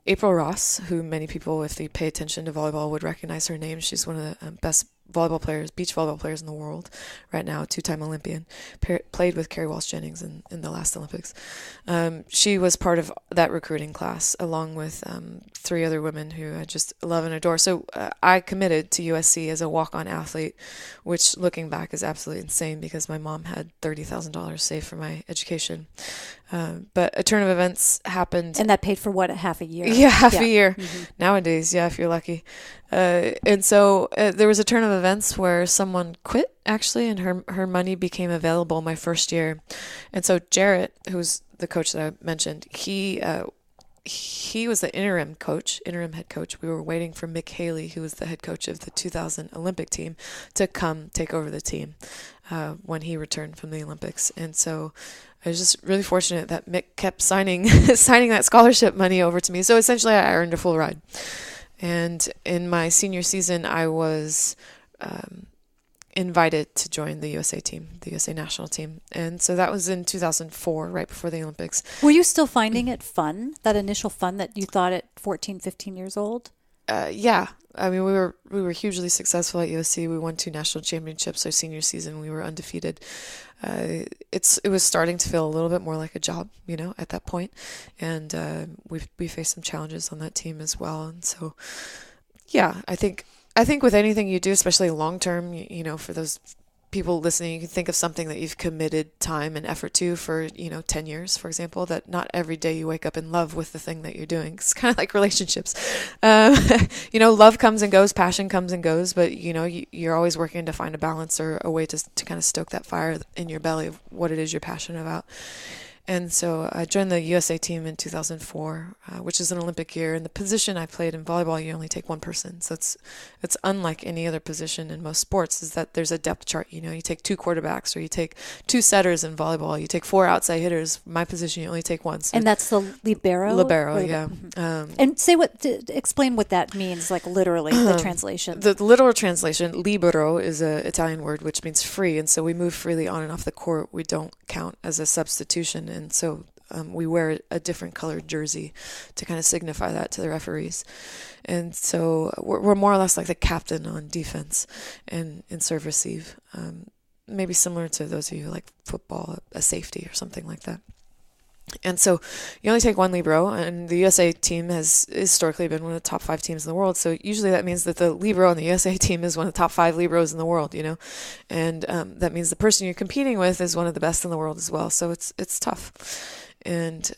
April Ross, who many people, if they pay attention to volleyball, would recognize her name. She's one of the best beach volleyball players in the world right now, 2-time Olympian, played with Carrie Walsh-Jennings in the last Olympics. She was part of that recruiting class, along with 3 other women who I just love and adore. So I committed to USC as a walk-on athlete, which looking back is absolutely insane because my mom had $30,000 saved for my education. But a turn of events happened. And that paid for what, half a year? Yeah, half a year. Nowadays, yeah, if you're lucky. And so there was a turn of events where someone quit, actually, and her money became available my first year. And so Jarrett, who's the coach that I mentioned, he was the interim head coach. We were waiting for Mick Haley, who was the head coach of the 2000 Olympic team, to come take over the team when he returned from the Olympics. And so I was just really fortunate that Mick kept signing that scholarship money over to me. So essentially I earned a full ride. And in my senior season, I was invited to join the USA team, the USA national team. And so that was in 2004, right before the Olympics. Were you still finding it fun, that initial fun that you thought at 14, 15 years old? Yeah. I mean, we were hugely successful at USC. We won 2 national championships our senior season. We were undefeated. It was starting to feel a little bit more like a job, at that point. And we faced some challenges on that team as well. And so, yeah, I think with anything you do, especially long term, for those people listening, you can think of something that you've committed time and effort to for, 10 years, for example, that not every day you wake up in love with the thing that you're doing. It's kind of like relationships. Love comes and goes, passion comes and goes, but, you're always working to find a balance or a way to kind of stoke that fire in your belly of what it is you're passionate about. And so I joined the USA team in 2004, which is an Olympic year. And the position I played in volleyball, you only take one person. So it's unlike any other position in most sports, is that there's a depth chart. You take 2 quarterbacks, or you take 2 setters in volleyball. You take 4 outside hitters. My position, you only take one. So and that's the libero? Libero, yeah. And explain what that means, like literally, the translation. The literal translation, libero, is an Italian word which means free. And so we move freely on and off the court. We don't count as a substitution. And so we wear a different colored jersey to kind of signify that to the referees. And so we're more or less like the captain on defense and in serve receive. Maybe similar to those of you who like football, a safety or something like that. And so you only take one libero, and the USA team has historically been one of the top 5 teams in the world. So usually that means that the libero on the USA team is one of the top 5 liberos in the world, and that means the person you're competing with is one of the best in the world as well. So it's tough. And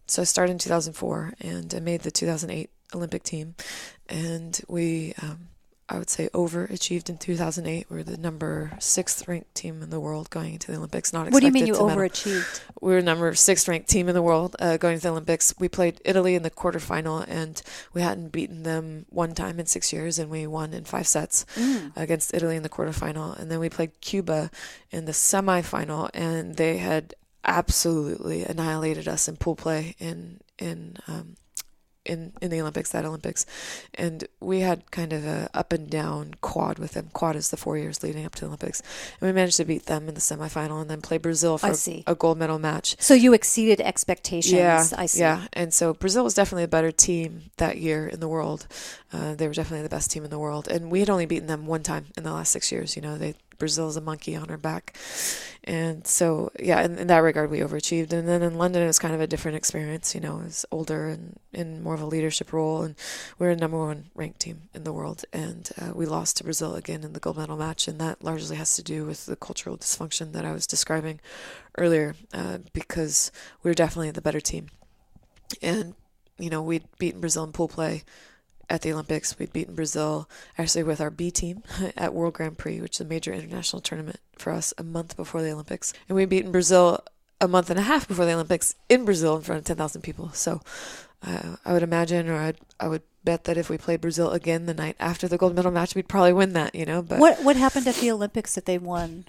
so I started in 2004, and I made the 2008 Olympic team, and we I would say overachieved in 2008. We were the number 6th ranked team in the world going into the Olympics. Not expected. What do you mean you overachieved? overachieved? We were the number 6th ranked team in the world going to the Olympics. We played Italy in the quarterfinal, and we hadn't beaten them one time in 6 years, and we won in 5 sets against Italy in the quarterfinal. And then we played Cuba in the semifinal, and they had absolutely annihilated us in pool play in in the Olympics, that Olympics. And we had kind of a up and down quad with them. Quad is the 4 years leading up to the Olympics. And we managed to beat them in the semifinal and then play Brazil for a gold medal match. So you exceeded expectations. Yeah, I see. Yeah. And so Brazil was definitely a better team that year in the world. They were definitely the best team in the world. And we had only beaten them one time in the last 6 years. Brazil is a monkey on our back. And so, yeah, in that regard, we overachieved. And then in London, it was kind of a different experience. It was older and in more of a leadership role. And we were a number one ranked team in the world. And we lost to Brazil again in the gold medal match. And that largely has to do with the cultural dysfunction that I was describing earlier, because we were definitely the better team. And, we'd beaten Brazil in pool play at the Olympics. We'd beaten Brazil actually with our B team at World Grand Prix, which is a major international tournament for us, a month before the Olympics. And we'd beaten Brazil a month and a half before the Olympics in Brazil in front of 10,000 people. So I would imagine, or I would bet that if we played Brazil again the night after the gold medal match, we'd probably win that, But what happened at the Olympics that they won?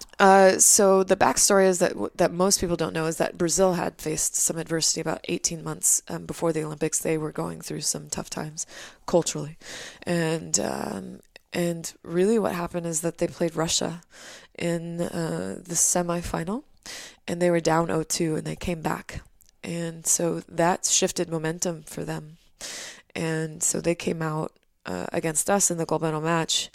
So the backstory is that most people don't know is that Brazil had faced some adversity about 18 months before the Olympics. They were going through some tough times culturally, and really what happened is that they played Russia in the semifinal, and they were down 0-2, and they came back, and so that shifted momentum for them. And so they came out against us in the gold medal match,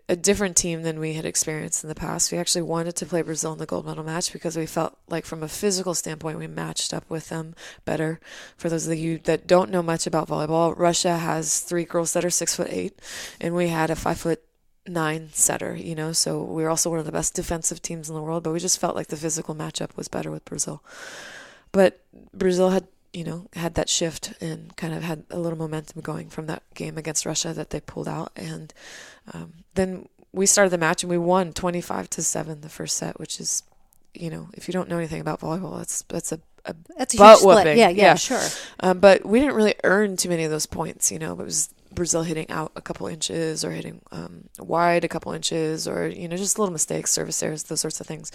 a different team than we had experienced in the past. We actually wanted to play Brazil in the gold medal match because we felt like from a physical standpoint, we matched up with them better. For those of you that don't know much about volleyball, Russia has 3 girls that are 6'8", and we had a 5'9" setter, so we were also one of the best defensive teams in the world, but we just felt like the physical matchup was better with Brazil. But Brazil had that shift and kind of had a little momentum going from that game against Russia that they pulled out. And then we started the match and we won 25-7 the first set, which is, if you don't know anything about volleyball, that's a butt whooping. Yeah, sure. But we didn't really earn too many of those points, It was Brazil hitting out a couple inches or hitting wide a couple inches or, just little mistakes, service errors, those sorts of things.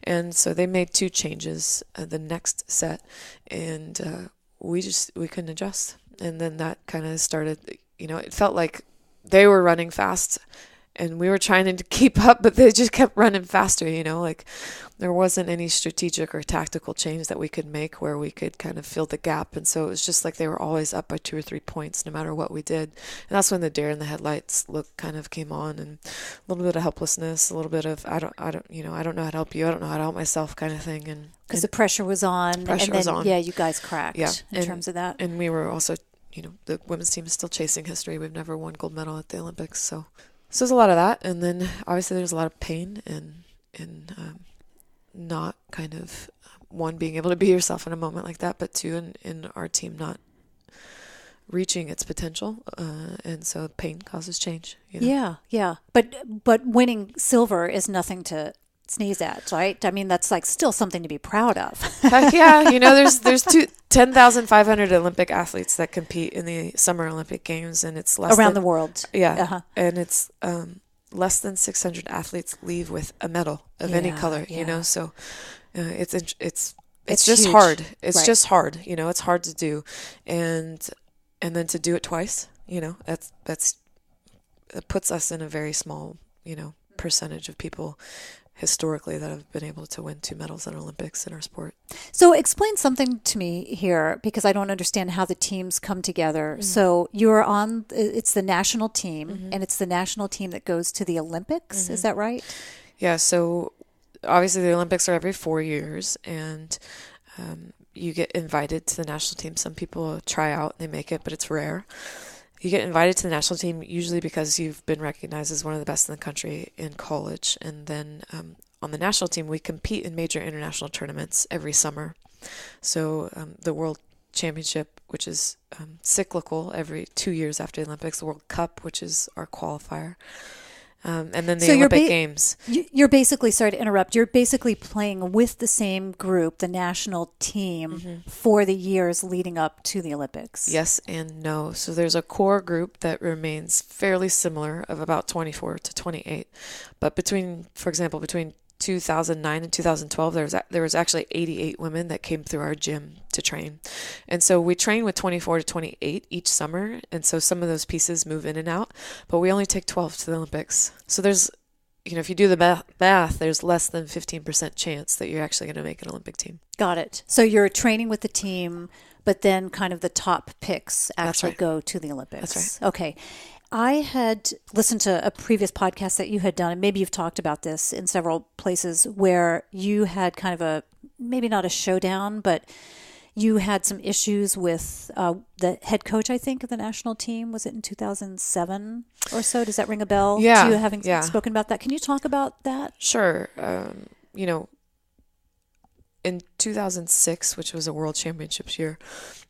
And so they made 2 changes the next set, and we couldn't adjust. And then that kind of started, it felt like they were running fast and we were trying to keep up, but they just kept running faster, like there wasn't any strategic or tactical change that we could make where we could kind of fill the gap. And so it was just like they were always up by 2 or 3 points no matter what we did. And that's when the deer in the headlights look kind of came on, and a little bit of helplessness, a little bit of I don't know how to help you, I don't know how to help myself kind of thing. And because the pressure was on, yeah, you guys cracked in terms of that. And we were also, the women's team is still chasing history. We've never won gold medal at the Olympics, so there's a lot of that. And then obviously there's a lot of pain and not kind of, one, being able to be yourself in a moment like that, but 2, in our team not reaching its potential. And so pain causes change. Yeah. But winning silver is nothing to sneeze at, right? I mean, that's like still something to be proud of. Heck yeah. There's 10,500 Olympic athletes that compete in the Summer Olympic Games, and it's less around the world. Yeah. Uh-huh. And it's less than 600 athletes leave with a medal of any color, so it's just huge. hard. It's right. just hard, it's hard to do. And then to do it twice, that's it puts us in a very small, percentage of people historically that have been able to win 2 medals in Olympics in our sport. So explain something to me here, because I don't understand how the teams come together. Mm-hmm. So you're on, it's the national team, mm-hmm. and it's the national team that goes to the Olympics. Mm-hmm. Is that right? Yeah. So obviously the Olympics are every 4 years, and you get invited to the national team. Some people try out and they make it, but it's rare. You get invited to the national team usually because you've been recognized as one of the best in the country in college. And then on the national team, we compete in major international tournaments every summer. So the World Championship, which is cyclical every 2 years after the Olympics, the World Cup, which is our qualifier. And then the Olympic Games. You're basically, sorry to interrupt, you're basically playing with the same group, the national team, mm-hmm. for the years leading up to the Olympics. Yes and no. So there's a core group that remains fairly similar of about 24 to 28. But between 2009 and 2012, there was actually 88 women that came through our gym to train. And so we train with 24 to 28 each summer. And so some of those pieces move in and out, but we only take 12 to the Olympics. So there's, if you do the math, there's less than 15% chance that you're actually going to make an Olympic team. Got it. So you're training with the team, but then kind of the top picks actually go to the Olympics. That's right. Okay. I had listened to a previous podcast that you had done, and maybe you've talked about this in several places, where you had kind of maybe not a showdown, but you had some issues with the head coach, I think, of the national team. Was it in 2007 or so? Does that ring a bell? Yeah. To you having spoken about that? Can you talk about that? Sure. In 2006, which was a World Championships year,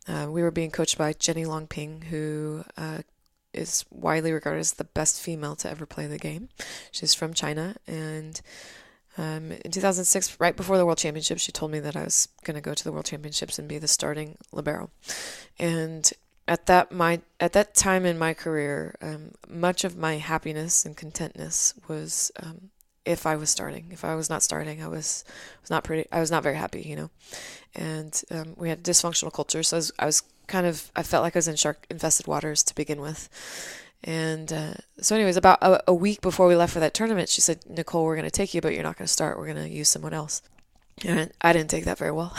we were being coached by Jenny Longping, who is widely regarded as the best female to ever play the game. She's from China, and in 2006, right before the World Championships, she told me that I was going to go to the World Championships and be the starting libero. And at that time in my career, much of my happiness and contentness was if I was starting. If I was not starting, I was not very happy, And we had a dysfunctional culture, so I felt like I was in shark-infested waters to begin with. And so anyways, about a week before we left for that tournament, she said, "Nicole, we're going to take you, but you're not going to start. We're going to use someone else." And I didn't take that very well.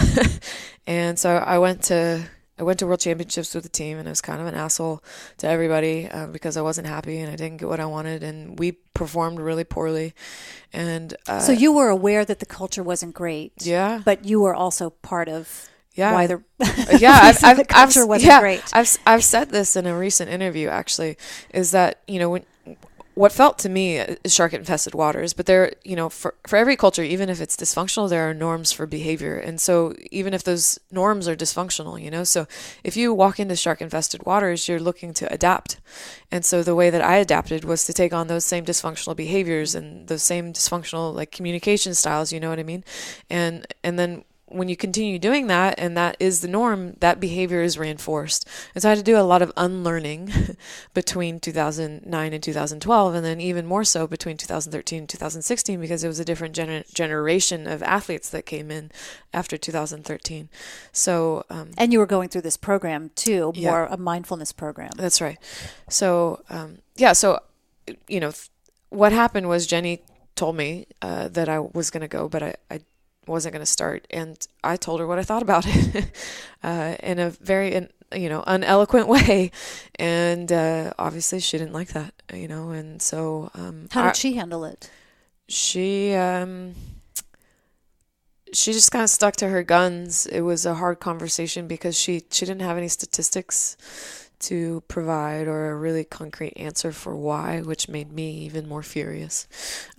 And so I went to World Championships with the team, and I was kind of an asshole to everybody because I wasn't happy and I didn't get what I wanted, and we performed really poorly. And so you were aware that the culture wasn't great. Yeah. But you were also part of why the culture wasn't great. I've said this in a recent interview, actually, is that, what felt to me is shark-infested waters, but there, for every culture, even if it's dysfunctional, there are norms for behavior. And so even if those norms are dysfunctional, so if you walk into shark-infested waters, you're looking to adapt. And so the way that I adapted was to take on those same dysfunctional behaviors and those same dysfunctional, like, communication styles, you know what I mean? And then when you continue doing that, and that is the norm, that behavior is reinforced. And so I had to do a lot of unlearning between 2009 and 2012, and then even more so between 2013 and 2016, because it was a different generation of athletes that came in after 2013. So, and you were going through this program too, more a mindfulness program. That's right. So, what happened was Jenny told me that I was going to go, but I wasn't going to start, and I told her what I thought about it in a very uneloquent way, and obviously she didn't like that, and so how did she handle it? She just kind of stuck to her guns. It was a hard conversation because she didn't have any statistics to provide or a really concrete answer for why, which made me even more furious.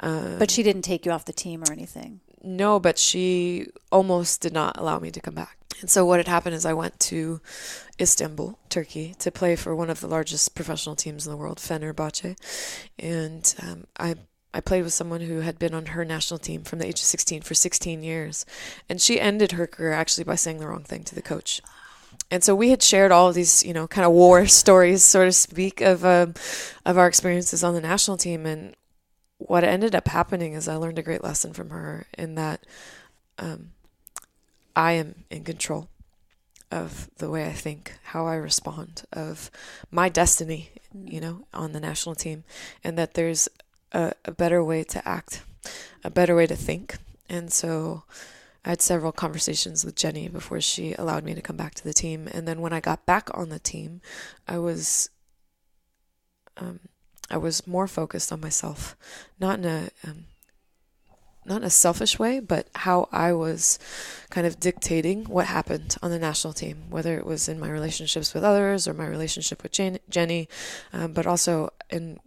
But she didn't take you off the team or anything? No, but she almost did not allow me to come back. And so what had happened is I went to Istanbul, Turkey, to play for one of the largest professional teams in the world, Fenerbahce. And I played with someone who had been on her national team from the age of 16 for 16 years. And she ended her career actually by saying the wrong thing to the coach. And so we had shared all of these, kind of war stories, so to speak, of our experiences on the national team. And what ended up happening is I learned a great lesson from her in that I am in control of the way I think, how I respond, of my destiny, on the national team, and that there's a better way to act, a better way to think. And so I had several conversations with Jenny before she allowed me to come back to the team. And then when I got back on the team, I was more focused on myself, not in a selfish way, but how I was kind of dictating what happened on the national team, whether it was in my relationships with others or my relationship with Jenny, but also in,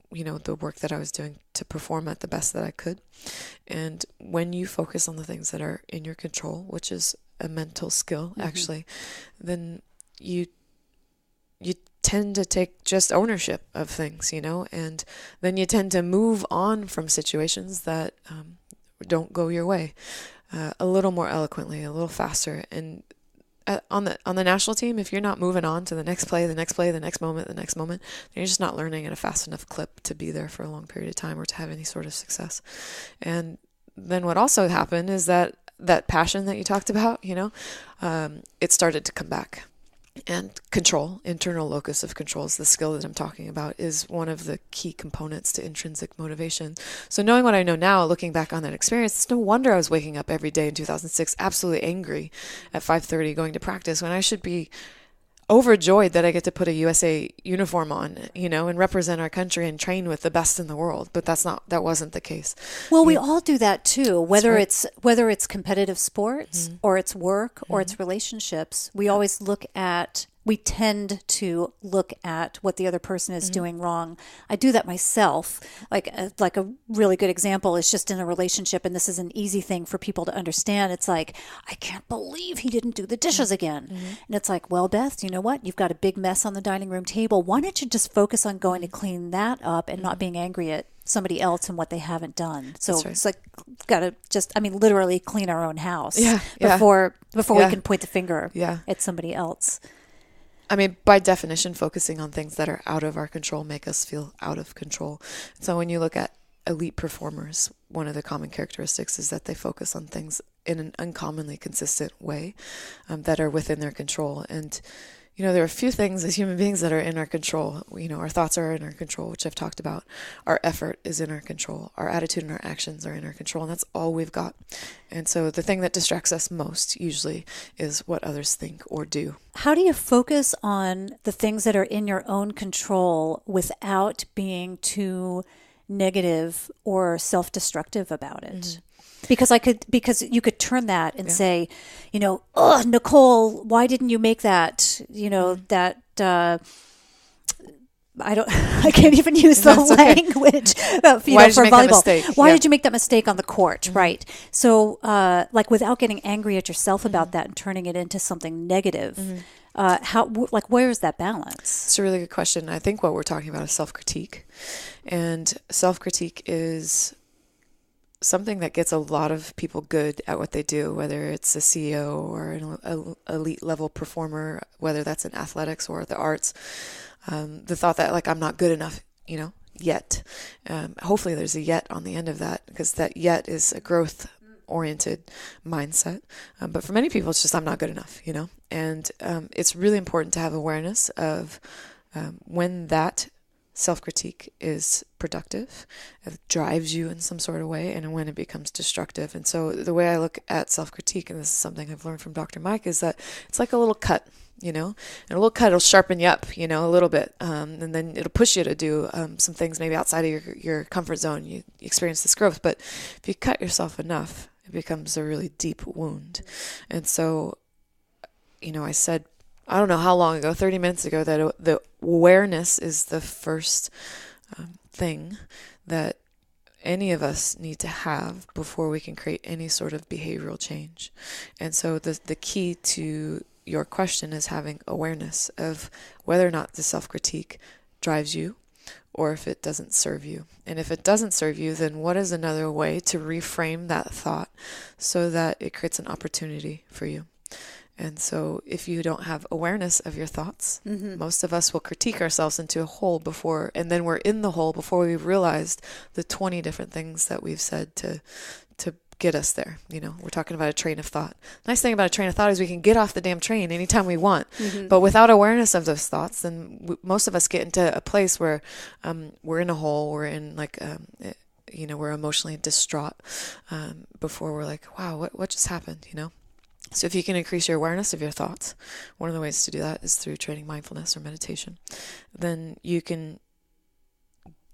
the work that I was doing to perform at the best that I could. And when you focus on the things that are in your control, which is a mental skill, actually, then you tend to take just ownership of things, and then you tend to move on from situations that don't go your way a little more eloquently, a little faster. And on the national team, if you're not moving on to the next play, the next moment, then you're just not learning at a fast enough clip to be there for a long period of time or to have any sort of success. And then what also happened is that passion that you talked about, it started to come back. And control, internal locus of control, is the skill that I'm talking about, is one of the key components to intrinsic motivation. So knowing what I know now, looking back on that experience, it's no wonder I was waking up every day in 2006 absolutely angry at 5:30 going to practice, when I should be overjoyed that I get to put a USA uniform on, and represent our country and train with the best in the world. But that wasn't the case. Well, we all do that too, whether it's competitive sports or it's work or it's relationships. We tend to look at what the other person is doing wrong. I do that myself. Like a really good example is just in a relationship, and this is an easy thing for people to understand. It's like, I can't believe he didn't do the dishes again. And it's like, well, Beth, you know what? You've got a big mess on the dining room table. Why don't you just focus on going to clean that up and not being angry at somebody else and what they haven't done? So it's like, literally clean our own house before we can point the finger at somebody else. I mean, by definition, focusing on things that are out of our control make us feel out of control. So when you look at elite performers, one of the common characteristics is that they focus on things in an uncommonly consistent way that are within their control. And there are a few things as human beings that are in our control. Our thoughts are in our control, which I've talked about. Our effort is in our control. Our attitude and our actions are in our control, and that's all we've got. And so the thing that distracts us most usually is what others think or do. How do you focus on the things that are in your own control without being too negative or self-destructive about it? Because you could turn that and say, oh, Nicole, why didn't you make that? I can't even use the language for volleyball. Why did you make that mistake on the court? Right. So, without getting angry at yourself about that and turning it into something negative, where is that balance? It's a really good question. I think what we're talking about is self-critique, and self-critique is something that gets a lot of people good at what they do, whether it's a CEO or an elite level performer, whether that's in athletics or the arts. The thought that I'm not good enough, yet. Hopefully there's a yet on the end of that, because that yet is a growth oriented mindset. But for many people, it's just, I'm not good enough, and it's really important to have awareness of when that self-critique is productive, it drives you in some sort of way, and when it becomes destructive. And so the way I look at self-critique, and this is something I've learned from Dr. Mike, is that it's like a little cut, and a little cut will sharpen you up, a little bit, and then it'll push you to do some things maybe outside of your comfort zone. You experience this growth, but if you cut yourself enough, it becomes a really deep wound. And so, I said, I don't know how long ago, 30 minutes ago, that the awareness is the first thing that any of us need to have before we can create any sort of behavioral change. And so the key to your question is having awareness of whether or not the self-critique drives you or if it doesn't serve you. And if it doesn't serve you, then what is another way to reframe that thought so that it creates an opportunity for you? And so if you don't have awareness of your thoughts, most of us will critique ourselves into a hole and then we're in the hole before we've realized the 20 different things that we've said to get us there. We're talking about a train of thought. Nice thing about a train of thought is we can get off the damn train anytime we want. But without awareness of those thoughts, then most of us get into a place where we're in a hole, we're in we're emotionally distraught before we're like, wow, what just happened, So if you can increase your awareness of your thoughts, one of the ways to do that is through training mindfulness or meditation, then you can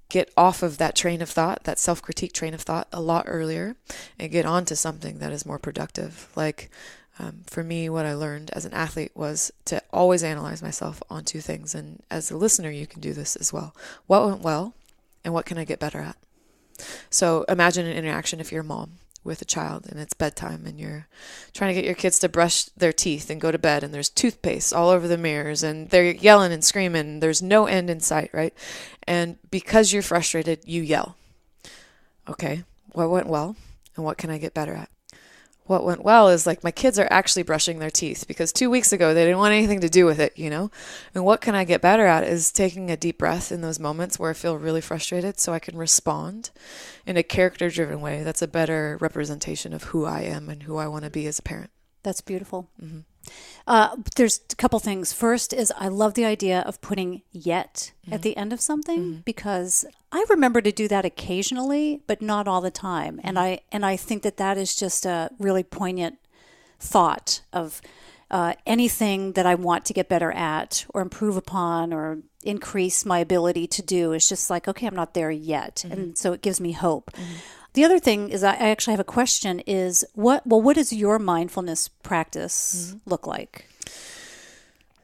get off of that train of thought, that self-critique train of thought, a lot earlier and get on to something that is more productive. For me, what I learned as an athlete was to always analyze myself on two things. And as a listener, you can do this as well. What went well and what can I get better at? So imagine an interaction if you're a mom with a child and it's bedtime and you're trying to get your kids to brush their teeth and go to bed, and there's toothpaste all over the mirrors and they're yelling and screaming and there's no end in sight, right? And because you're frustrated, you yell. Okay, what went well and what can I get better at? what went well is like my kids are actually brushing their teeth because 2 weeks ago they didn't want anything to do with it, you know? And what can I get better at is taking a deep breath in those moments where I feel really frustrated so I can respond in a character-driven way. That's a better representation of who I am and who I want to be as a parent. That's beautiful. Mm-hmm. There's a couple things. First is I love the idea of putting yet at the end of something because I remember to do that occasionally, but not all the time. And I think that is just a really poignant thought of anything that I want to get better at or improve upon or increase my ability to do is just like, okay, I'm not there yet. And so it gives me hope. The other thing is I actually have a question is what does your mindfulness practice look like?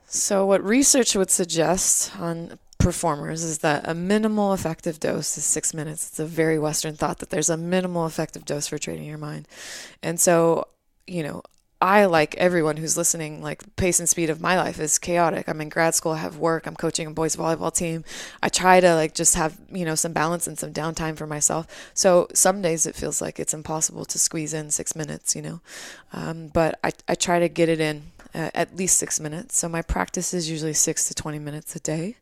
So what research would suggest on performers is that a minimal effective dose is 6 minutes. It's a very Western thought that there's a minimal effective dose for training your mind. And so, you know, I, like everyone who's listening, like the pace and speed of my life is chaotic. I'm in grad school, I have work, I'm coaching a boys volleyball team. I try to like just have, you know, some balance and some downtime for myself. So some days it feels like it's impossible to squeeze in 6 minutes, you know, but I try to get it in at least 6 minutes. So my practice is usually 6 to 20 minutes a day.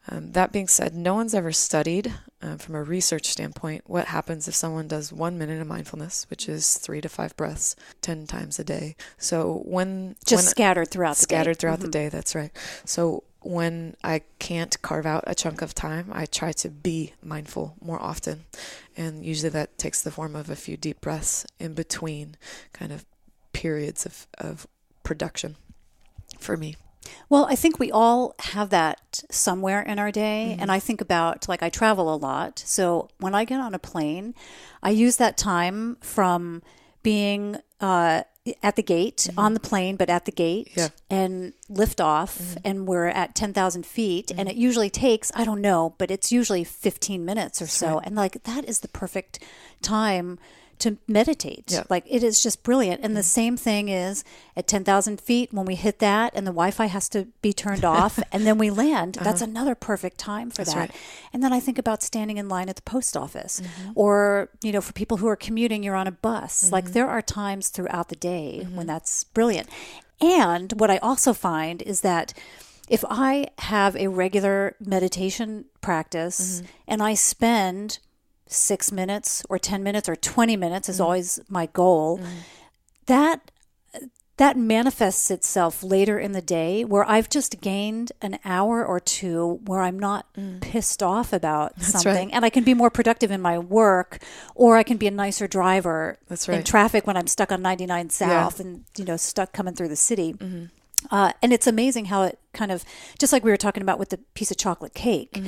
That being said, no one's ever studied from a research standpoint what happens if someone does 1 minute of mindfulness, which is 3 to 5 breaths 10 times a day. So scattered throughout the day, that's right. So when I can't carve out a chunk of time, I try to be mindful more often. And usually that takes the form of a few deep breaths in between kind of periods of production for me. Well, I think we all have that somewhere in our day. And I think about, like, I travel a lot. So when I get on a plane, I use that time from being at the gate, on the plane, but at the gate, and lift off. And we're at 10,000 feet. And it usually takes, I don't know, but it's usually 15 minutes or so. Right. And like, that is the perfect time to meditate. Yeah. Like, it is just brilliant. And the same thing is at 10,000 feet when we hit that and the Wi-Fi has to be turned off and then we land, that's another perfect time for that. Right. And then I think about standing in line at the post office or, you know, for people who are commuting, you're on a bus. Like, there are times throughout the day when that's brilliant. And what I also find is that if I have a regular meditation practice and I spend 6 minutes or 10 minutes or 20 minutes is always my goal, that manifests itself later in the day where I've just gained an hour or two where I'm not pissed off about something. Right. And I can be more productive in my work, or I can be a nicer driver in traffic when I'm stuck on 99 South and, you know, stuck coming through the city. And it's amazing how it kind of, just like we were talking about with the piece of chocolate cake,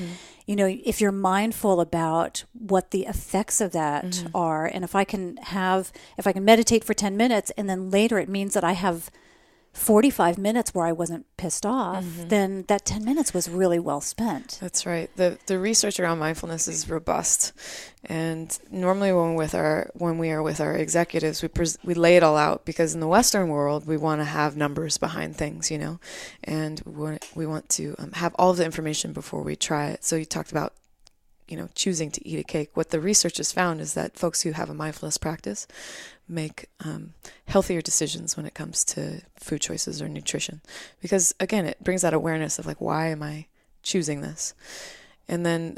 you know, if you're mindful about what the effects of that are, and if I can meditate for 10 minutes and then later it means that I have 45 minutes where I wasn't pissed off, then that 10 minutes was really well spent. That's right. The research around mindfulness is robust. And normally when we are with our executives, we lay it all out, because in the Western world, we want to have numbers behind things, you know, and we want to have all of the information before we try it. So you talked about, you know, choosing to eat a cake. What the research has found is that folks who have a mindfulness practice make healthier decisions when it comes to food choices or nutrition, because again, it brings that awareness of like, why am I choosing this? And then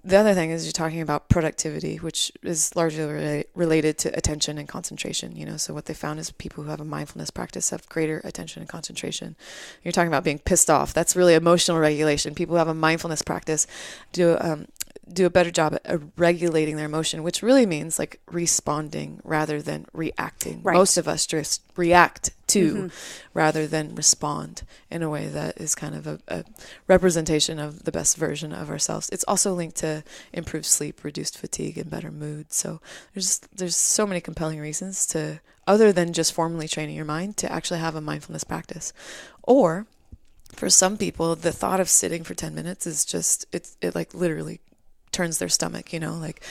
the other thing is you're talking about productivity, which is largely related to attention and concentration, you know. So what they found is people who have a mindfulness practice have greater attention and concentration. You're talking about being pissed off. That's really emotional regulation. People who have a mindfulness practice do a better job at regulating their emotion, which really means like responding rather than reacting. Right. Most of us just react to rather than respond in a way that is kind of a representation of the best version of ourselves. It's also linked to improved sleep, reduced fatigue, and better mood. So there's so many compelling reasons to, other than just formally training your mind, to actually have a mindfulness practice. Or for some people, the thought of sitting for 10 minutes is just, it like literally turns their stomach, like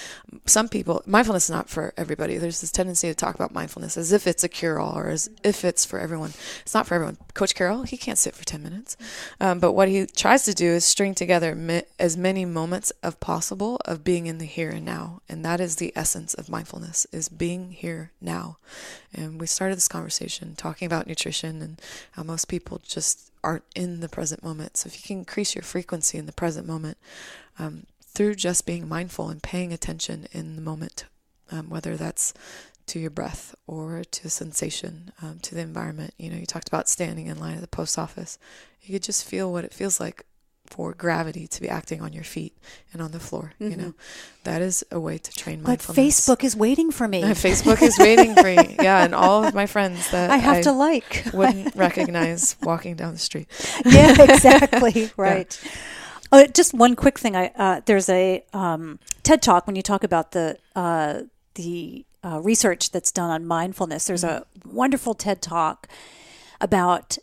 some people, mindfulness is not for everybody. There's this tendency to talk about mindfulness as if it's a cure-all or as if it's for everyone. It's not for everyone. Coach Carroll, he can't sit for 10 minutes. But what he tries to do is string together as many moments of possible of being in the here and now. And that is the essence of mindfulness, is being here now. And we started this conversation talking about nutrition and how most people just aren't in the present moment. So if you can increase your frequency in the present moment, through just being mindful and paying attention in the moment, whether that's to your breath or to sensation, to the environment. You talked about standing in line at the post office. You could just feel what it feels like for gravity to be acting on your feet and on the floor. That is a way to train mindfulness. But Facebook is waiting for me. Facebook is waiting for me. Yeah, and all of my friends that I have to like wouldn't recognize walking down the street. Yeah, exactly. Right. Yeah. Oh, just one quick thing. There's a TED Talk when you talk about the research that's done on mindfulness. There's a wonderful TED Talk about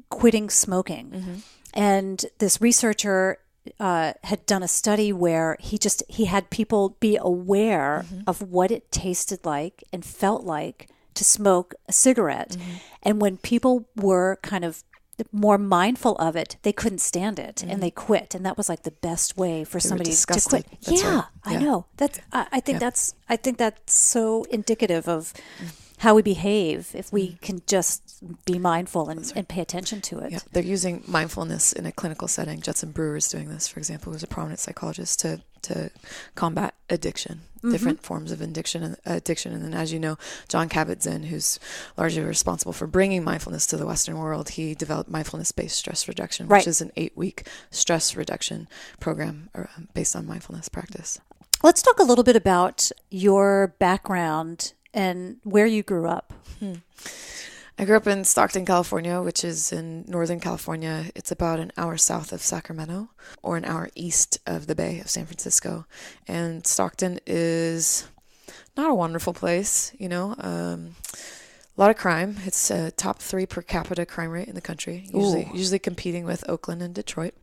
quitting smoking, and this researcher had done a study where he had people be aware of what it tasted like and felt like to smoke a cigarette, and when people were kind of more mindful of it, they couldn't stand it and they quit, and that was like the best way for somebody to quit. That's right. I know. That's I think that's so indicative of how we behave if we can just be mindful and pay attention to it. Yeah. They're using mindfulness in a clinical setting. Judson Brewer is doing this, for example, who's a prominent psychologist, to combat addiction, different forms of addiction. And then, as you know, John Kabat-Zinn, who's largely responsible for bringing mindfulness to the Western world, he developed mindfulness-based stress reduction, which is an 8-week stress reduction program based on mindfulness practice. Let's talk a little bit about your background and where you grew up. I grew up in Stockton, California, which is in Northern California. It's about an hour south of Sacramento or an hour east of the Bay of San Francisco. And Stockton is not a wonderful place, a lot of crime. It's a top 3 per capita crime rate in the country, usually competing with Oakland and Detroit.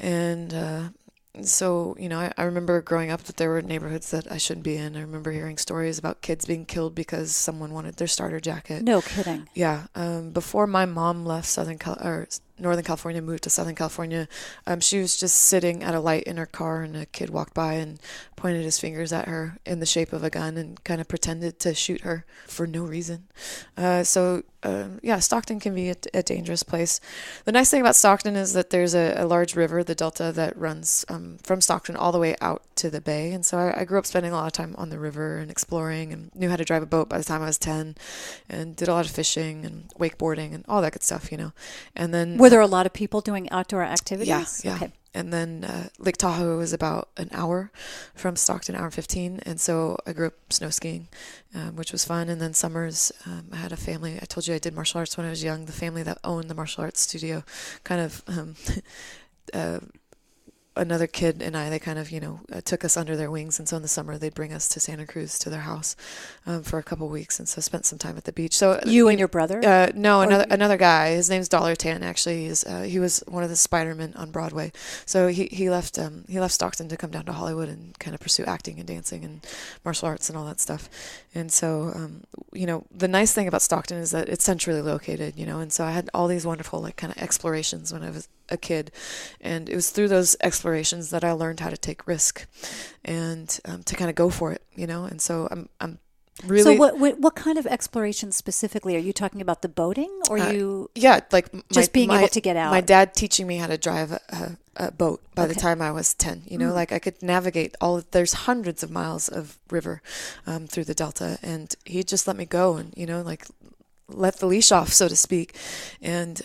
And so, I remember growing up that there were neighborhoods that I shouldn't be in. I remember hearing stories about kids being killed because someone wanted their starter jacket. No kidding. Yeah. Before my mom left Northern California, moved to Southern California, she was just sitting at a light in her car, and a kid walked by and pointed his fingers at her in the shape of a gun and kind of pretended to shoot her for no reason. Stockton can be a dangerous place. The nice thing about Stockton is that there's a large river, the Delta, that runs from Stockton all the way out to the bay. And so I grew up spending a lot of time on the river and exploring, and knew how to drive a boat by the time I was 10, and did a lot of fishing and wakeboarding and all that good stuff, And then... Were there a lot of people doing outdoor activities? Yeah. Okay. And then Lake Tahoe was about an hour from Stockton, hour 15. And so I grew up snow skiing, which was fun. And then summers, I had a family. I told you I did martial arts when I was young. The family that owned the martial arts studio kind of another kid and I, they kind of, took us under their wings. And so in the summer, they'd bring us to Santa Cruz to their house for a couple of weeks. And so spent some time at the beach. So you and your brother? No, another guy. His name's Dollar Tan, actually. He was one of the Spider-Men on Broadway. So he left Stockton to come down to Hollywood and kind of pursue acting and dancing and martial arts and all that stuff. And so, the nice thing about Stockton is that it's centrally located, and so I had all these wonderful, kind of explorations when I was a kid. And it was through those explorations that I learned how to take risk and to kind of go for it, and so I'm really... So what kind of exploration specifically? Are you talking about the boating or you... Yeah, just being able to get out. My dad teaching me how to drive a boat by the time I was 10, I could navigate there's hundreds of miles of river through the Delta, and he just let me go and, let the leash off, so to speak. And,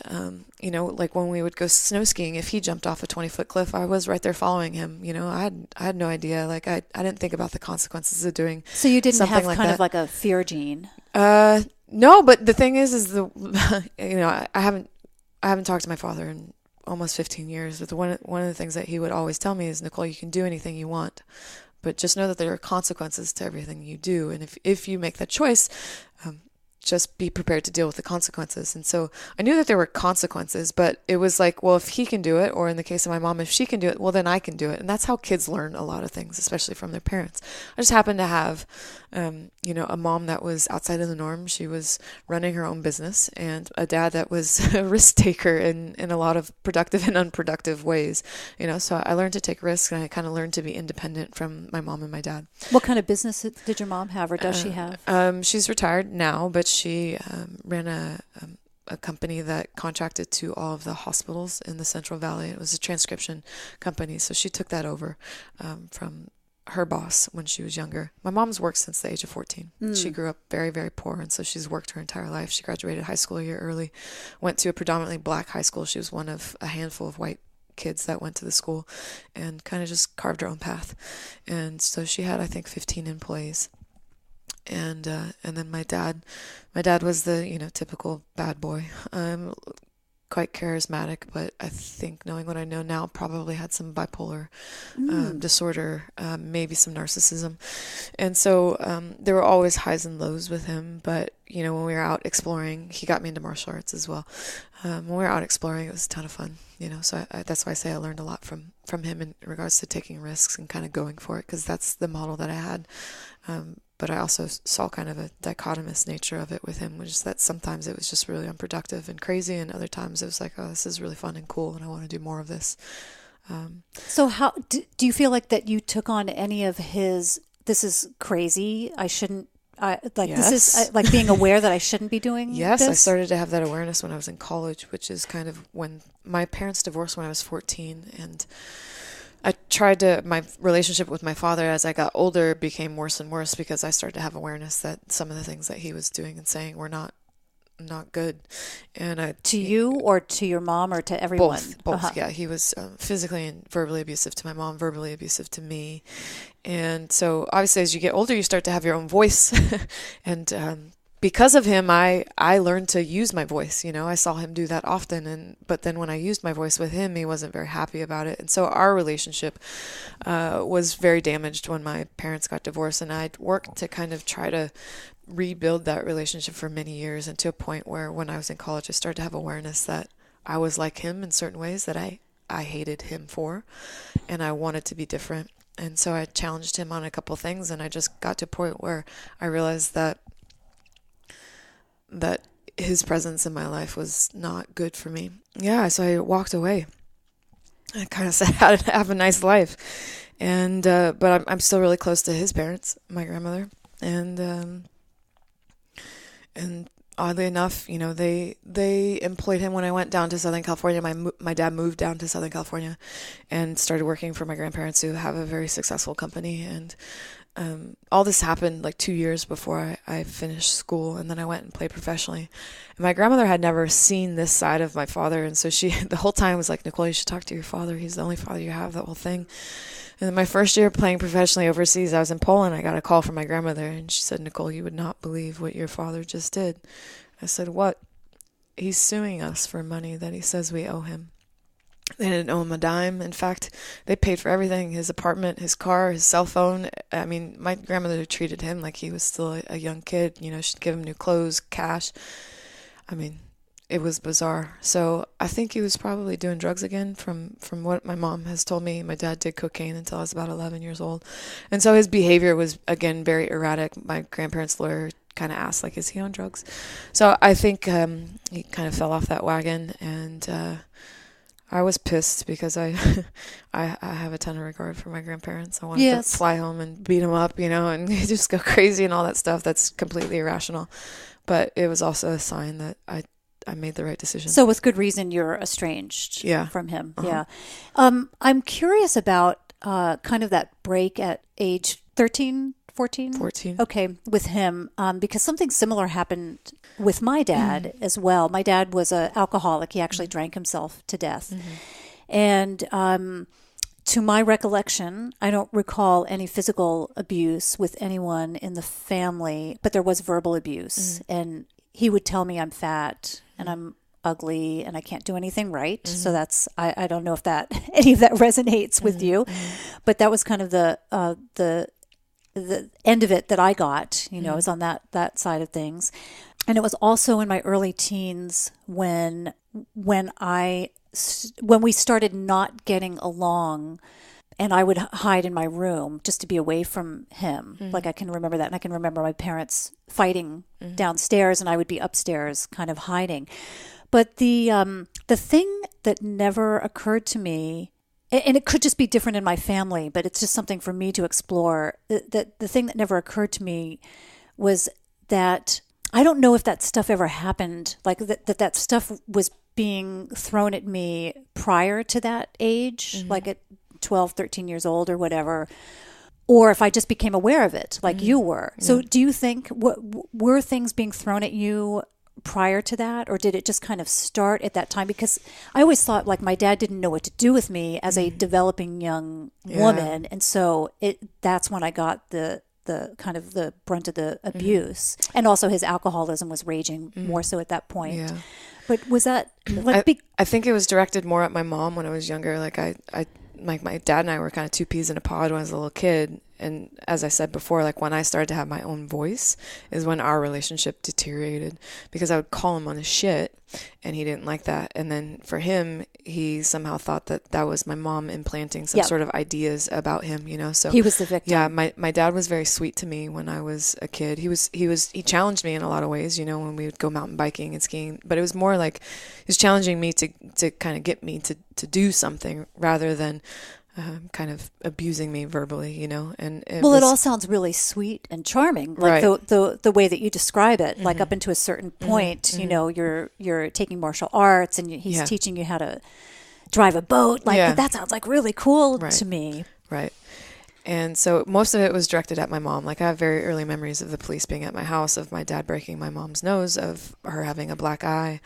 when we would go snow skiing, if he jumped off a 20-foot cliff, I was right there following him. I had no idea. I didn't think about the consequences of doing something like that. So you didn't have kind of like a fear gene? No, but the thing is I haven't talked to my father in almost 15 years. But one of the things that he would always tell me is, Nicole, you can do anything you want, but just know that there are consequences to everything you do. And if you make that choice, just be prepared to deal with the consequences. And so I knew that there were consequences, but it was like, well, if he can do it, or in the case of my mom, if she can do it, well, then I can do it. And that's how kids learn a lot of things, especially from their parents. I just happened to have, a mom that was outside of the norm. She was running her own business, and a dad that was a risk taker in a lot of productive and unproductive ways, so I learned to take risks, and I kind of learned to be independent from my mom and my dad. What kind of business did your mom have, or does she have? She's retired now, but she ran a company that contracted to all of the hospitals in the Central Valley. It was a transcription company, so she took that over from her boss when she was younger. My mom's worked since the age of 14. She grew up very, very poor, and so she's worked her entire life. She graduated high school a year early, went to a predominantly black high school. She was one of a handful of white kids that went to the school, and kind of just carved her own path. And so she had, I think, 15 employees. And then my dad was the, typical bad boy, quite charismatic, but I think, knowing what I know now, probably had some bipolar disorder, maybe some narcissism. And so there were always highs and lows with him. But, when we were out exploring, he got me into martial arts as well. When we were out exploring, it was a ton of fun, so that's why I say I learned a lot from him in regards to taking risks and kind of going for it, because that's the model that I had. But I also saw kind of a dichotomous nature of it with him, which is that sometimes it was just really unproductive and crazy, and other times it was like, oh, this is really fun and cool, and I want to do more of this. So how do you feel like that you took on any of his, this is crazy, Yes. this is like being aware that I shouldn't be doing Yes, this? I started to have that awareness when I was in college, which is kind of when my parents divorced when I was 14, and my relationship with my father as I got older became worse and worse, because I started to have awareness that some of the things that he was doing and saying were not good. And to you, or to your mom, or to everyone? Both. Yeah, he was physically and verbally abusive to my mom, verbally abusive to me. And so obviously as you get older, you start to have your own voice. And because of him, I learned to use my voice. I saw him do that often, but then when I used my voice with him, he wasn't very happy about it. And so our relationship was very damaged when my parents got divorced, and I'd worked to kind of try to rebuild that relationship for many years, and to a point where when I was in college, I started to have awareness that I was like him in certain ways that I hated him for, and I wanted to be different. And so I challenged him on a couple things, and I just got to a point where I realized that his presence in my life was not good for me. Yeah, so I walked away. I kind of said, how to have a nice life. And but I'm still really close to his parents, my grandmother. And oddly enough, they employed him when I went down to Southern California. My dad moved down to Southern California and started working for my grandparents, who have a very successful company. And all this happened like 2 years before I finished school, and then I went and played professionally. And my grandmother had never seen this side of my father, and so she the whole time was like, Nicole, you should talk to your father. He's the only father you have, that whole thing. And then my first year playing professionally overseas, I was in Poland. I got a call from my grandmother, and she said, Nicole, you would not believe what your father just did. I said, what? He's suing us for money that he says we owe him. They didn't owe him a dime. In fact, they paid for everything: his apartment, his car, his cell phone. I mean, my grandmother treated him like he was still a young kid. She'd give him new clothes, cash. I mean, it was bizarre. So I think he was probably doing drugs again, from what my mom has told me. My dad did cocaine until I was about 11 years old. And so his behavior was, again, very erratic. My grandparents' lawyer kind of asked, like, is he on drugs? So I think he kind of fell off that wagon, and I was pissed because I have a ton of regard for my grandparents. I wanted to fly home and beat them up, and just go crazy and all that stuff. That's completely irrational. But it was also a sign that I made the right decision. So with good reason, you're estranged from him. Uh-huh. Yeah. I'm curious about kind of that break at age 13, 14? 14. Okay, with him, because something similar happened with my dad as well. My dad was an alcoholic. He actually drank himself to death. And to my recollection, I don't recall any physical abuse with anyone in the family, but there was verbal abuse. And he would tell me I'm fat and I'm ugly and I can't do anything right. So that's, I don't know if that any of that resonates with you, but that was kind of the end of it that I got, I was on that side of things. And it was also in my early teens when we started not getting along, and I would hide in my room just to be away from him. Like I can remember that, and I can remember my parents fighting downstairs, and I would be upstairs kind of hiding. But the thing that never occurred to me, and it could just be different in my family, but it's just something for me to explore. The thing that never occurred to me was that I don't know if that stuff ever happened, like that stuff was being thrown at me prior to that age, like at 12, 13 years old or whatever, or if I just became aware of it like you were. Yeah. So do you think, were things being thrown at you prior to that, or did it just kind of start at that time? Because I always thought like my dad didn't know what to do with me as a developing young woman. And so that's when I got the kind of the brunt of the abuse. And also his alcoholism was raging more so at that point. Yeah. But was that like I think it was directed more at my mom when I was younger. Like my dad and I were kind of two peas in a pod when I was a little kid. And as I said before, like when I started to have my own voice is when our relationship deteriorated, because I would call him on his shit and he didn't like that. And then for him, he somehow thought that was my mom implanting some sort of ideas about him, you know? So he was the victim. Yeah. My dad was very sweet to me when I was a kid. He challenged me in a lot of ways, you know, when we would go mountain biking and skiing, but it was more like he was challenging me to kind of get me to do something rather than kind of abusing me verbally, you know. And it all sounds really sweet and charming, like the way that you describe it. Like up into a certain point, you know, you're taking martial arts and he's teaching you how to drive a boat. Like that sounds like really cool to me. Right. And so most of it was directed at my mom. Like I have very early memories of the police being at my house, of my dad breaking my mom's nose, of her having a black eye.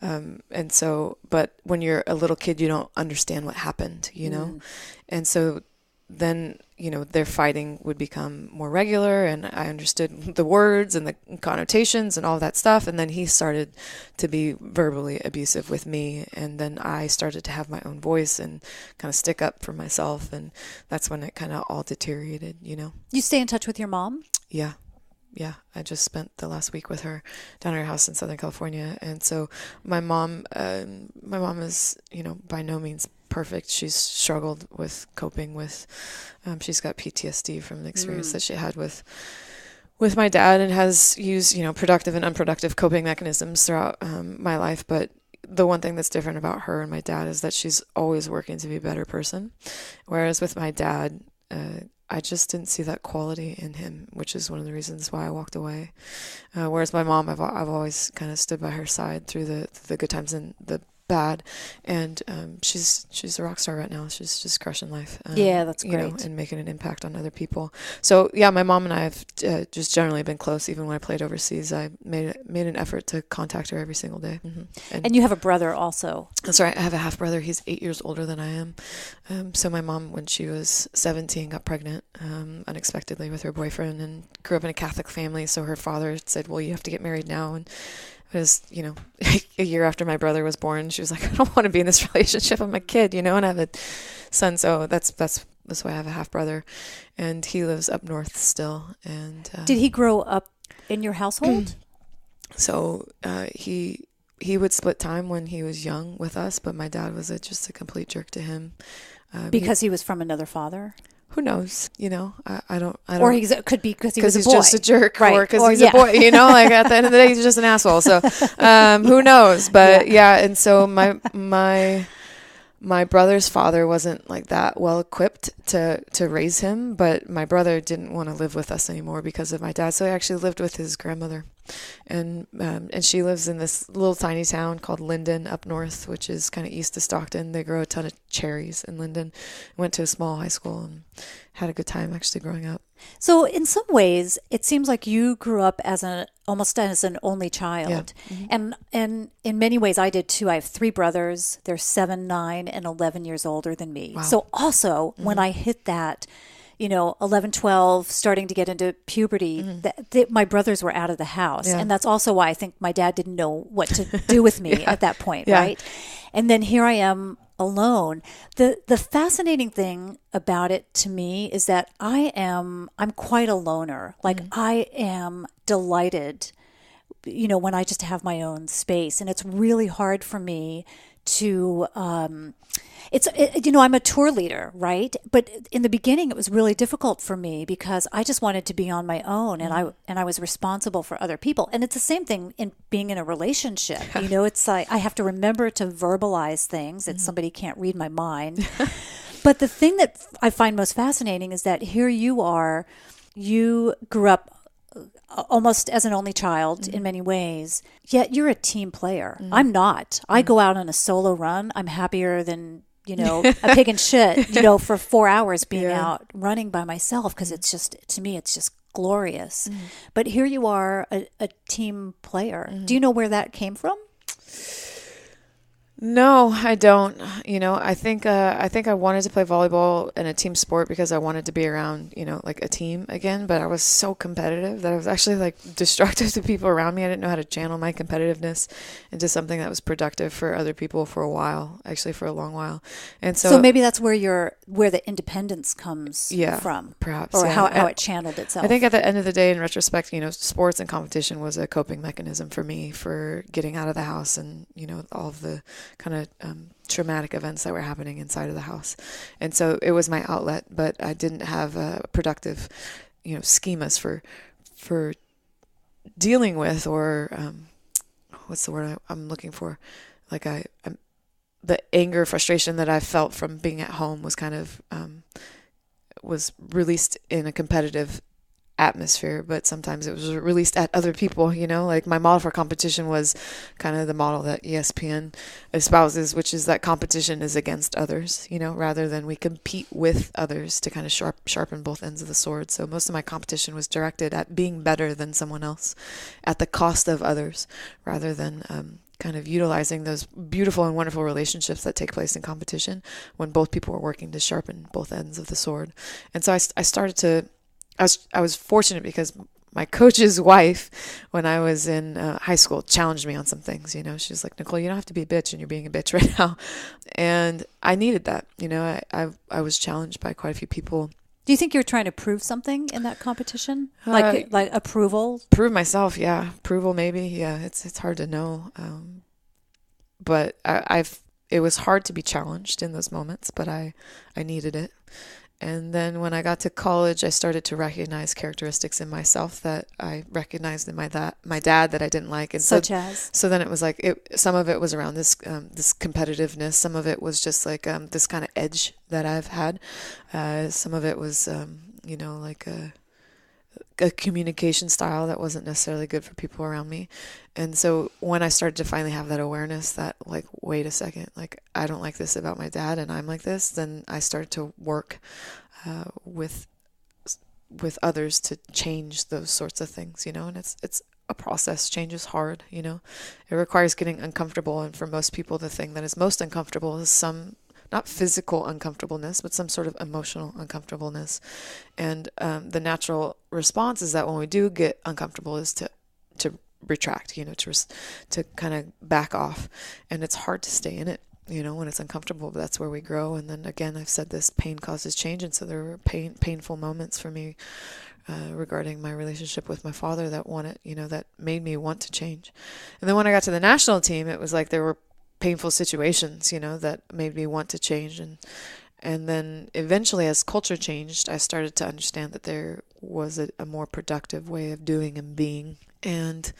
And so, but when you're a little kid, you don't understand what happened, you know? And so then, you know, their fighting would become more regular, and I understood the words and the connotations and all that stuff. And then he started to be verbally abusive with me. And then I started to have my own voice and kind of stick up for myself. And that's when it kind of all deteriorated, you know? You stay in touch with your mom? Yeah. Yeah, I just spent the last week with her down at her house in Southern California. And so my mom is, you know, by no means perfect. She's struggled with coping with, she's got PTSD from the experience that she had with my dad, and has used, you know, productive and unproductive coping mechanisms throughout my life. But the one thing that's different about her and my dad is that she's always working to be a better person. Whereas with my dad, I just didn't see that quality in him, which is one of the reasons why I walked away. Whereas my mom, I've always kind of stood by her side through the good times and the bad, and she's a rock star right now. She's just crushing life. That's great. You know, and making an impact on other people. So yeah, my mom and I have just generally been close. Even when I played overseas, I made an effort to contact her every single day. And you have a brother also. That's right. I have a half brother. He's 8 years older than I am. So my mom, when she was 17, got pregnant unexpectedly with her boyfriend, and grew up in a Catholic family. So her father said, "Well, you have to get married now." And it was, you know, a year after my brother was born, she was like, "I don't want to be in this relationship. I'm a kid, you know," and I have a son. So that's why I have a half brother, and he lives up north still. And did he grow up in your household? So he would split time when he was young with us, but my dad was just a complete jerk to him. Because he was from another father? Who knows? You know, I don't. Or could be because he was a boy. Because he's just a jerk, right. Or because he's a boy. You know, like at the end of the day, he's just an asshole. So, who knows? But yeah, and so my brother's father wasn't like that well equipped to raise him, but my brother didn't want to live with us anymore because of my dad. So he actually lived with his grandmother. And she lives in this little tiny town called Linden up north, which is kind of east of Stockton. They grow a ton of cherries in Linden. Went to a small high school and had a good time actually growing up. So in some ways, it seems like you grew up almost as an only child. Yeah. And in many ways I did too. I have 3 brothers. They're 7, 9, and 11 years older than me. Wow. So also when I hit that, you know, 11, 12, starting to get into puberty, my brothers were out of the house. Yeah. And that's also why I think my dad didn't know what to do with me at that point, right? And then here I am alone. The fascinating thing about it to me is that I'm quite a loner. Like I am delighted when I just have my own space. And it's really hard for me to, I'm a tour leader, right? But in the beginning, it was really difficult for me because I just wanted to be on my own, and I was responsible for other people. And it's the same thing in being in a relationship. It's like I have to remember to verbalize things that somebody can't read my mind. But the thing that I find most fascinating is that here you are, you grew up almost as an only child in many ways, yet you're a team player. I'm not. I go out on a solo run. I'm happier than, a pig in shit, for 4 hours being out running by myself, because it's just, to me, it's just glorious. But here you are, a team player. Do you know where that came from? No, I don't. I think I wanted to play volleyball in a team sport because I wanted to be around, like a team again. But I was so competitive that I was actually like destructive to people around me. I didn't know how to channel my competitiveness into something that was productive for other people for a while, actually for a long while. And so maybe that's where the independence comes from, perhaps, or how it channeled itself. I think at the end of the day, in retrospect, sports and competition was a coping mechanism for me for getting out of the house and, all of the kind of traumatic events that were happening inside of the house. And so it was my outlet, but I didn't have productive, schemas for dealing with, or what's the word I'm looking for? Like the anger, frustration that I felt from being at home was kind of was released in a competitive atmosphere, but sometimes it was released at other people, like my model for competition was kind of the model that ESPN espouses, which is that competition is against others, rather than we compete with others to kind of sharpen both ends of the sword. So most of my competition was directed at being better than someone else at the cost of others, rather than kind of utilizing those beautiful and wonderful relationships that take place in competition when both people are working to sharpen both ends of the sword. And so I was fortunate because my coach's wife, when I was in high school, challenged me on some things. She was like, Nicole, you don't have to be a bitch, and you're being a bitch right now. And I needed that. I was challenged by quite a few people. Do you think you're trying to prove something in that competition? Like approval? Prove myself, yeah. Approval, maybe. Yeah, it's hard to know. But it was hard to be challenged in those moments, but I needed it. And then when I got to college, I started to recognize characteristics in myself that I recognized in my dad that I didn't like. And so then it was like some of it was around this competitiveness. Some of it was just like this kind of edge that I've had. Some of it was like a communication style that wasn't necessarily good for people around me. And so when I started to finally have that awareness that, like, wait a second, like, I don't like this about my dad and I'm like this, then I started to work with others to change those sorts of things, and it's a process. Change is hard, it requires getting uncomfortable. And for most people, the thing that is most uncomfortable is some, not physical uncomfortableness, but some sort of emotional uncomfortableness. And the natural response is that when we do get uncomfortable is to retract, to kind of back off. And it's hard to stay in it, when it's uncomfortable, but that's where we grow. And then again, I've said this, pain causes change. And so there were painful moments for me regarding my relationship with my father that made me want to change. And then when I got to the national team, it was like there were painful situations, that made me want to change. And then eventually, as culture changed, I started to understand that there was a more productive way of doing and being, and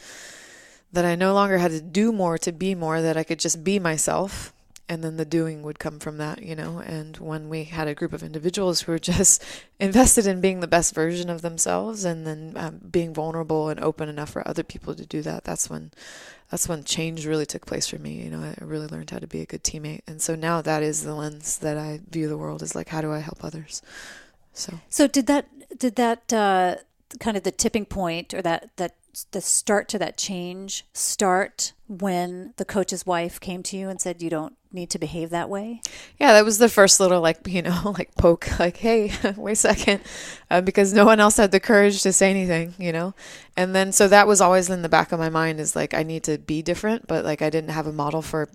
that I no longer had to do more to be more, that I could just be myself, and then the doing would come from that, And when we had a group of individuals who were just invested in being the best version of themselves, and then being vulnerable and open enough for other people to do that, that's when change really took place for me. I really learned how to be a good teammate. And so now that is the lens that I view the world, is like, how do I help others? So did that kind of the tipping point, or that the start to that change start when the coach's wife came to you and said, you don't need to behave that way? Yeah, that was the first little, like poke, like, hey, wait a second, because no one else had the courage to say anything, And then, so that was always in the back of my mind, is like, I need to be different, but like, I didn't have a model for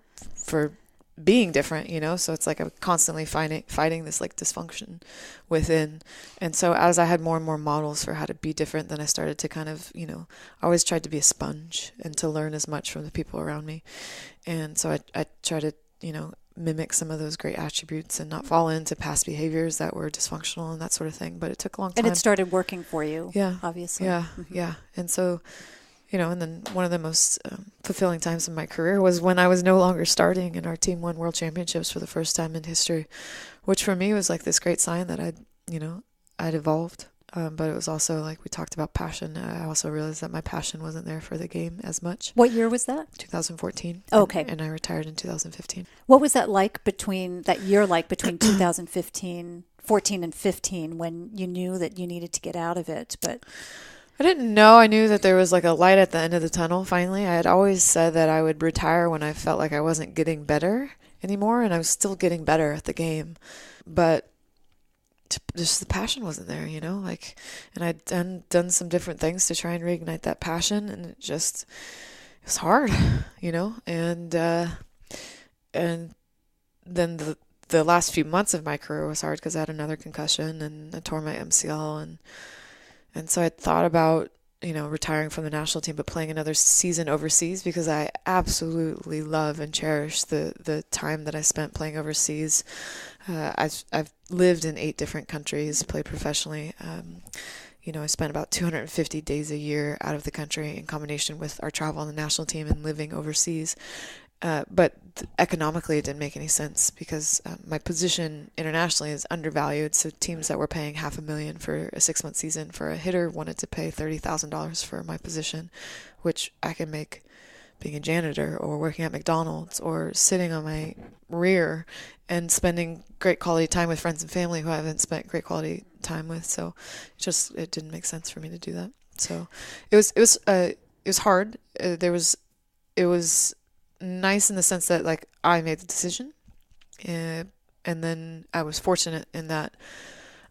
being different, so it's like I'm constantly fighting this like dysfunction within. And so as I had more and more models for how to be different, then I started to kind of, I always tried to be a sponge and to learn as much from the people around me. And so I try to, mimic some of those great attributes and not fall into past behaviors that were dysfunctional and that sort of thing. But it took a long time. And it started working for you. Yeah. Obviously. Yeah. Mm-hmm. Yeah. And so, and then one of the most fulfilling times in my career was when I was no longer starting and our team won world championships for the first time in history, which for me was like this great sign that I'd evolved. But it was also like we talked about passion. I also realized that my passion wasn't there for the game as much. What year was that? 2014. Oh, okay. And I retired in 2015. What was that like between 2014 and 15 when you knew that you needed to get out of it? But I didn't know. I knew that there was like a light at the end of the tunnel finally. I had always said that I would retire when I felt like I wasn't getting better anymore, and I was still getting better at the game. But just the passion wasn't there, and I'd done some different things to try and reignite that passion, and it was hard, and then the last few months of my career was hard because I had another concussion and I tore my MCL, and so I thought about, retiring from the national team, but playing another season overseas because I absolutely love and cherish the time that I spent playing overseas. I've lived in 8 different countries, played professionally. I spent about 250 days a year out of the country in combination with our travel on the national team and living overseas. But economically, it didn't make any sense because my position internationally is undervalued. So teams that were paying $500,000 for a 6-month season for a hitter wanted to pay $30,000 for my position, which I can make being a janitor or working at McDonald's or sitting on my rear and spending great quality time with friends and family who I haven't spent great quality time with. So it didn't make sense for me to do that. So it was hard. It was nice in the sense that like I made the decision, and then I was fortunate in that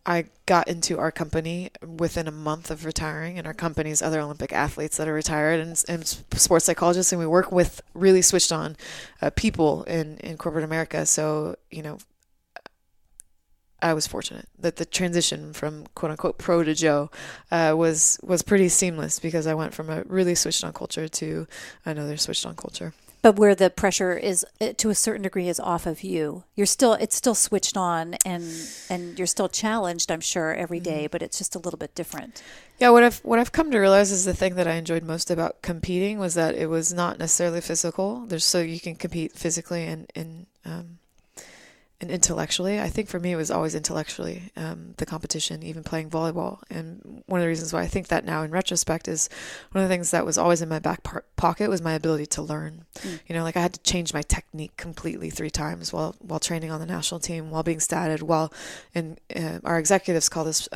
I got into our company within a month of retiring, and our company's other Olympic athletes that are retired and sports psychologists, and we work with really switched on people in corporate America. So I was fortunate that the transition from quote unquote pro to Joe was pretty seamless because I went from a really switched on culture to another switched on culture. But where the pressure is to a certain degree is off of you. It's still switched on and you're still challenged, I'm sure, every day, but it's just a little bit different. Yeah, what I've come to realize is the thing that I enjoyed most about competing was that it was not necessarily physical. So you can compete physically and intellectually. I think for me it was always intellectually, the competition, even playing volleyball. And one of the reasons why I think that now in retrospect is one of the things that was always in my back pocket was my ability to learn. Like I had to change my technique completely 3 times while training on the national team, while being statted, our executives call this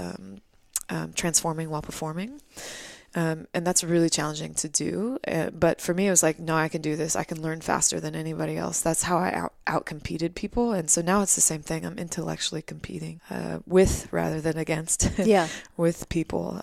transforming while performing. And that's really challenging to do. But for me, it was like, no, I can do this. I can learn faster than anybody else. That's how I out-competed people. And so now it's the same thing. I'm intellectually competing with rather than against with people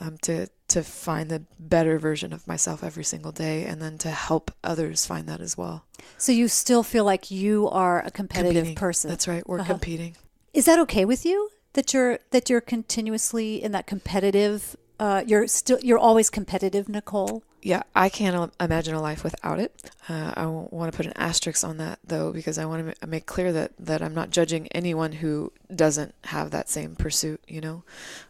to find the better version of myself every single day and then to help others find that as well. So you still feel like you are a competitive person. That's right. We're competing. Is that okay with you that you're continuously in that competitive you're always competitive, Nicole? Yeah, I can't imagine a life without it. I want to put an asterisk on that, though, because I want to make clear that I'm not judging anyone who doesn't have that same pursuit,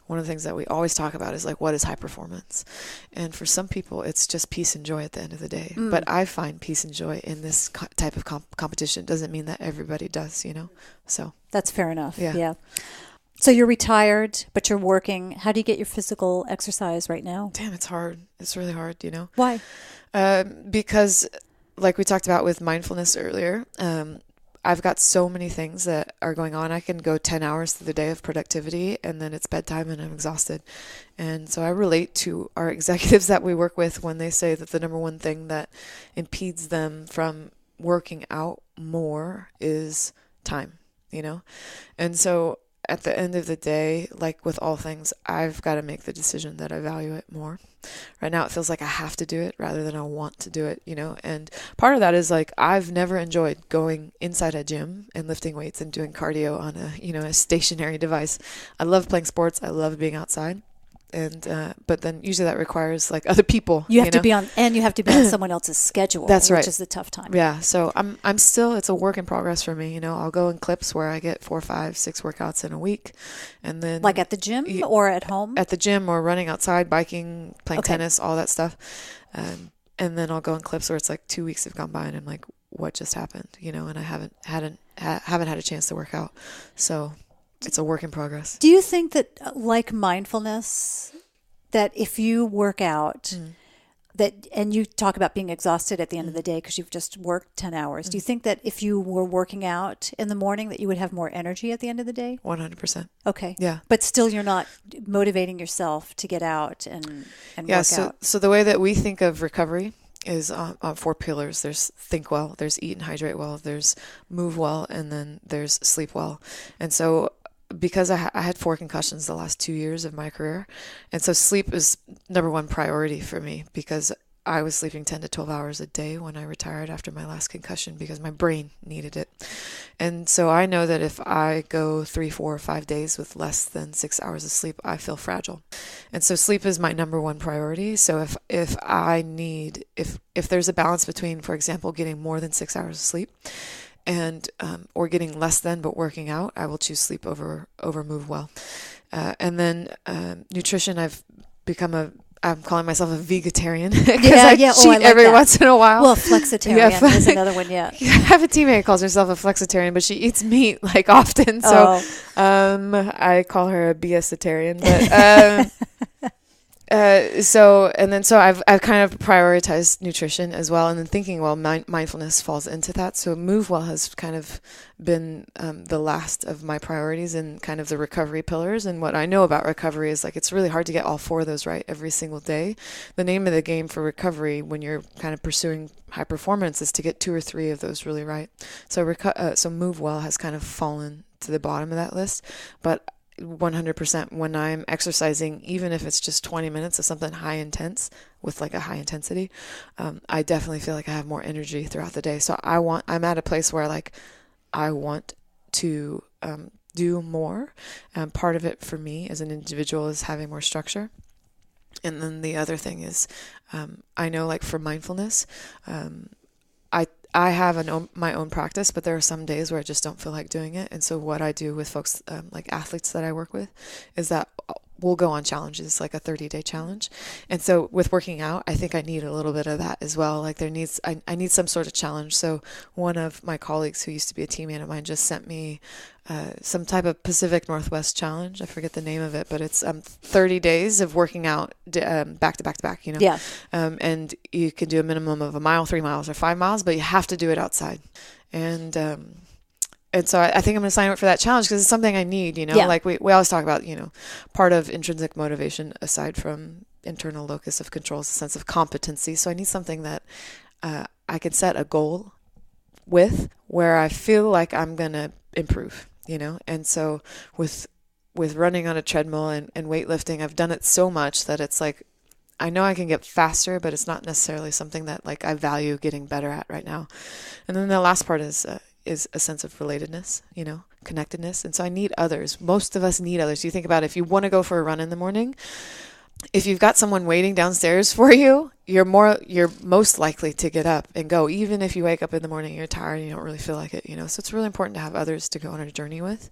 One of the things that we always talk about is like, what is high performance? And for some people, it's just peace and joy at the end of the day. But I find peace and joy in this type of competition. Doesn't mean that everybody does, So that's fair enough. Yeah. So you're retired, but you're working. How do you get your physical exercise right now? Damn, it's hard. It's really hard, Why? Because like we talked about with mindfulness earlier, I've got so many things that are going on. I can go 10 hours through the day of productivity and then it's bedtime and I'm exhausted. And so I relate to our executives that we work with when they say that the number one thing that impedes them from working out more is time, And so at the end of the day, like with all things, I've got to make the decision that I value it more. Right now, it feels like I have to do it rather than I want to do it, and part of that is like, I've never enjoyed going inside a gym and lifting weights and doing cardio on a stationary device. I love playing sports. I love being outside. And but then usually that requires like other people. You have to be on someone else's schedule. That's right. Which is the tough time. Yeah. So I'm still, it's a work in progress for me. I'll go in clips where I get 4, 5, 6 workouts in a week, and then like at the gym or at home. At the gym or running outside, biking, playing tennis, all that stuff. And then I'll go in clips where it's like 2 weeks have gone by, and I'm like, what just happened? And I haven't had a chance to work out. So it's a work in progress. Do you think that, like mindfulness, that if you work out, and you talk about being exhausted at the end of the day because you've just worked 10 hours, do you think that if you were working out in the morning that you would have more energy at the end of the day? 100%. Okay. Yeah. But still you're not motivating yourself to get out and work out. So the way that we think of recovery is on 4 pillars. There's think well, there's eat and hydrate well, there's move well, and then there's sleep well. And so because I had 4 concussions the last 2 years of my career, and so sleep is number one priority for me, because I was sleeping 10 to 12 hours a day when I retired after my last concussion because my brain needed it. And so I know that if I go 3, 4, 5 days with less than 6 hours of sleep, I feel fragile. And so sleep is my number one priority. So if there's a balance between, for example, getting more than 6 hours of sleep and or getting less than but working out, I will choose sleep over move well. And then nutrition, I'm calling myself a vegetarian because I cheat every once in a while. Well, flexitarian is another one, yeah. I have a teammate who calls herself a flexitarian, but she eats meat like often. So I call her a BSitarian. But so I've kind of prioritized nutrition as well, and then thinking well, mindfulness falls into that. So move well has kind of been the last of my priorities and kind of the recovery pillars. And what I know about recovery is like it's really hard to get all 4 of those right every single day. The name of the game for recovery when you're kind of pursuing high performance is to get 2 or 3 of those really right. So so move well has kind of fallen to the bottom of that list, but 100% when I'm exercising, even if it's just 20 minutes of something high intense with like a high intensity, I definitely feel like I have more energy throughout the day. So I'm at a place where like I want to do more. Part of it for me as an individual is having more structure. And then the other thing is, I know like for mindfulness, I have my own practice, but there are some days where I just don't feel like doing it. And so what I do with folks, like athletes that I work with, is that we'll go on challenges, like a 30-day challenge. And so with working out, I think I need a little bit of that as well. Like I need some sort of challenge. So one of my colleagues who used to be a teammate of mine just sent me some type of Pacific Northwest challenge. I forget the name of it, but it's 30 days of working out back to back to back, Yeah. And you can do a minimum of 1 mile, 3 miles, or 5 miles, but you have to do it outside. And so I think I'm going to sign up for that challenge because it's something I need, Yeah. like we always talk about, part of intrinsic motivation aside from internal locus of control is a sense of competency. So I need something that I can set a goal with where I feel like I'm going to improve, and so with running on a treadmill and weightlifting, I've done it so much that it's like, I know I can get faster, but it's not necessarily something that like I value getting better at right now. And then the last part is a sense of relatedness, connectedness. And so I need others. Most of us need others. You think about it, if you want to go for a run in the morning, if you've got someone waiting downstairs for you, you're most likely to get up and go, even if you wake up in the morning, you're tired, and you don't really feel like it, So it's really important to have others to go on a journey with.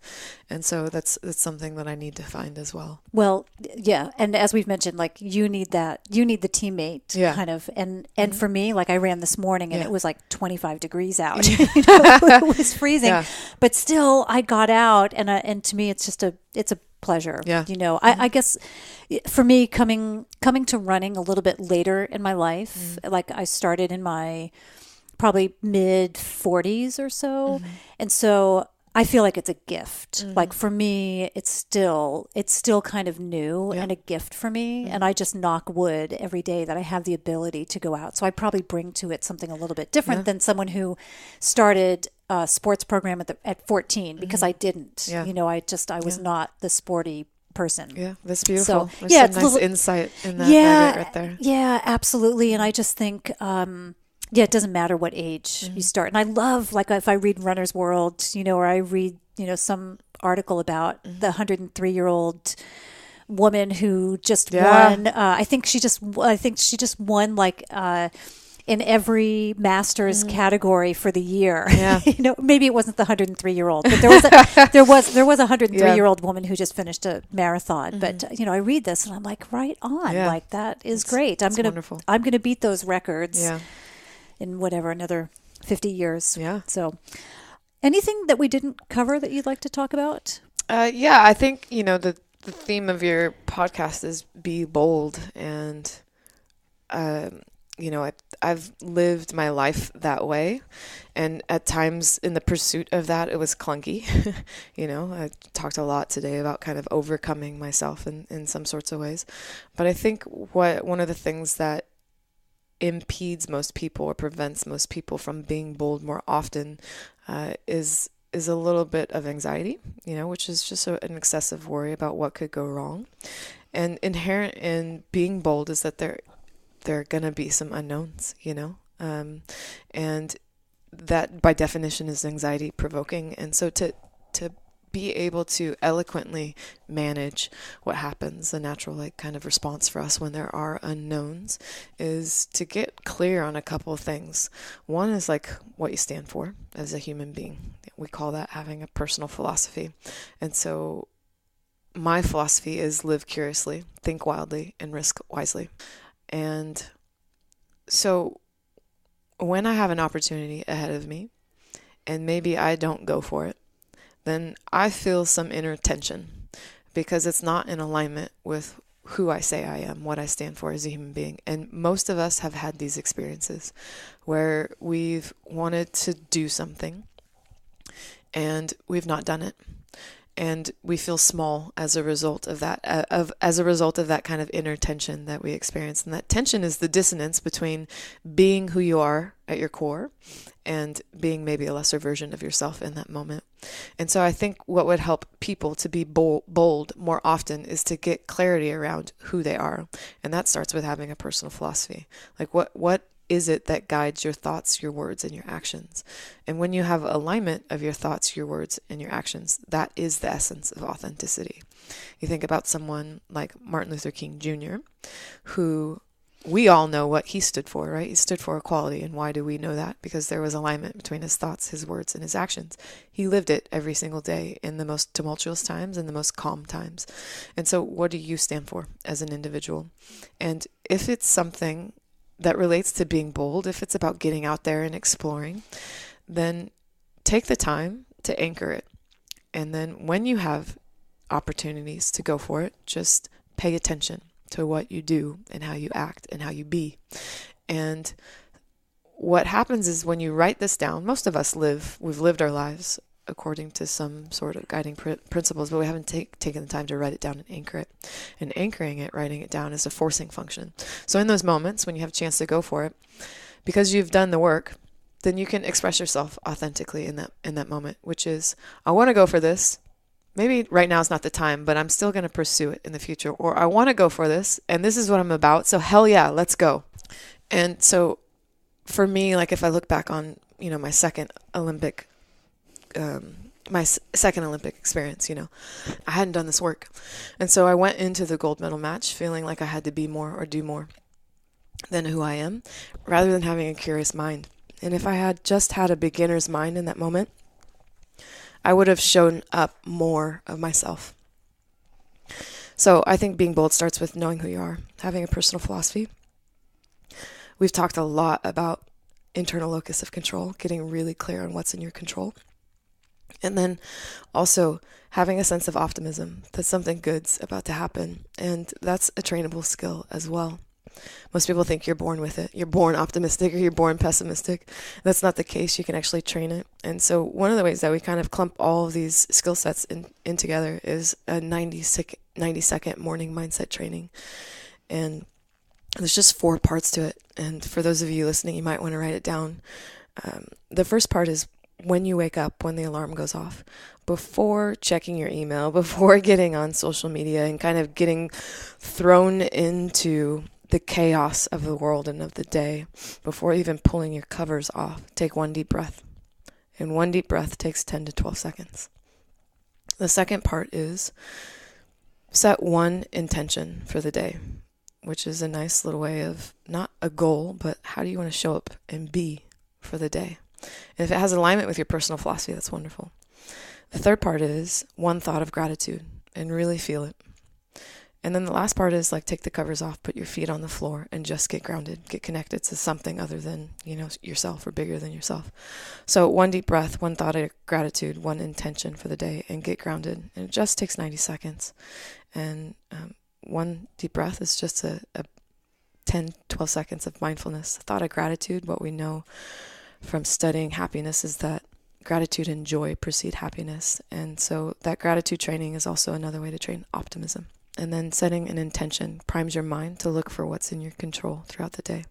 And so that's something that I need to find as well. Well, yeah. And as we've mentioned, like you need the teammate kind of, and for me, like I ran this morning and it was like 25 degrees out, it was freezing, but still I got out and to me, it's a pleasure. Yeah. I guess for me, coming to running a little bit later in my life, like I started in my probably mid 40s or so. And so I feel like it's a gift. Like for me, it's still kind of new and a gift for me. And I just knock wood every day that I have the ability to go out. So I probably bring to it something a little bit different than someone who started sports program at 14 because I didn't. Yeah. I was not the sporty person. Yeah, that's beautiful. So, There's some nice insight in that nugget right there. Yeah, absolutely. And I just think, it doesn't matter what age you start. And I love, like, if I read Runner's World, or I read, some article about the 103-year-old woman who just won. I think she just won like in every master's category for the year. Yeah. Maybe it wasn't the 103-year-old, but there was a 103-year-old woman who just finished a marathon. But I read this and I'm like, right on. Yeah. Like, that is great. I'm gonna beat those records. Yeah. In another 50 years. Yeah. So, anything that we didn't cover that you'd like to talk about? I think the theme of your podcast is be bold, and I've lived my life that way, and at times in the pursuit of that, it was clunky. I talked a lot today about kind of overcoming myself in some sorts of ways, but I think one of the things that impedes most people or prevents most people from being bold more often is a little bit of anxiety, which is just an excessive worry about what could go wrong. And inherent in being bold is that there are going to be some unknowns, and that by definition is anxiety provoking. And so to be able to eloquently manage what happens, the natural kind of response for us when there are unknowns, is to get clear on a couple of things. One is like what you stand for as a human being. We call that having a personal philosophy. And so my philosophy is live curiously, think wildly, and risk wisely. And so when I have an opportunity ahead of me and maybe I don't go for it, then I feel some inner tension because it's not in alignment with who I say I am, what I stand for as a human being. And most of us have had these experiences where we've wanted to do something and we've not done it. And we feel small as a result of that, as a result of that kind of inner tension that we experience. And that tension is the dissonance between being who you are at your core and being maybe a lesser version of yourself in that moment. And so I think what would help people to be bold more often is to get clarity around who they are. And that starts with having a personal philosophy. Like what is it that guides your thoughts, your words, and your actions? And when you have alignment of your thoughts, your words, and your actions, that is the essence of authenticity. You think about someone like Martin Luther King Jr., who we all know what he stood for, right? He stood for equality. And why do we know that? Because there was alignment between his thoughts, his words, and his actions. He lived it every single day in the most tumultuous times and the most calm times. And so what do you stand for as an individual? And if it's something that relates to being bold, if it's about getting out there and exploring, then take the time to anchor it. And then when you have opportunities to go for it, just pay attention to what you do and how you act and how you be. And what happens is when you write this down, most of us we've lived our lives according to some sort of guiding principles, but we haven't taken the time to write it down and anchor it. And anchoring it, writing it down, is a forcing function. So in those moments when you have a chance to go for it, because you've done the work, then you can express yourself authentically in that moment, which is, I want to go for this. Maybe right now is not the time, but I'm still going to pursue it in the future. Or I want to go for this, and this is what I'm about. So hell yeah, let's go. And so for me, like if I look back on, my second Olympic experience, I hadn't done this work. And so I went into the gold medal match feeling like I had to be more or do more than who I am, rather than having a curious mind. And if I had just had a beginner's mind in that moment, I would have shown up more of myself. So I think being bold starts with knowing who you are, having a personal philosophy. We've talked a lot about internal locus of control, getting really clear on what's in your control. And then also having a sense of optimism that something good's about to happen. And that's a trainable skill as well. Most people think you're born with it. You're born optimistic or you're born pessimistic. That's not the case. You can actually train it. And so one of the ways that we kind of clump all of these skill sets in together is a 90-second morning mindset training. And there's just 4 parts to it. And for those of you listening, you might want to write it down. The first part is, when you wake up, when the alarm goes off, before checking your email, before getting on social media and kind of getting thrown into the chaos of the world and of the day, before even pulling your covers off, take one deep breath. And one deep breath takes 10 to 12 seconds. The second part is set one intention for the day, which is a nice little way of not a goal, but how do you want to show up and be for the day? And if it has alignment with your personal philosophy, that's wonderful. The third part is one thought of gratitude and really feel it. And then the last part is like take the covers off, put your feet on the floor and just get grounded, get connected to something other than, yourself or bigger than yourself. So one deep breath, one thought of gratitude, one intention for the day, and get grounded. And it just takes 90 seconds. And one deep breath is just a 10, 12 seconds of mindfulness. Thought of gratitude, what we know from studying happiness is that gratitude and joy precede happiness. And so that gratitude training is also another way to train optimism. And then setting an intention primes your mind to look for what's in your control throughout the day.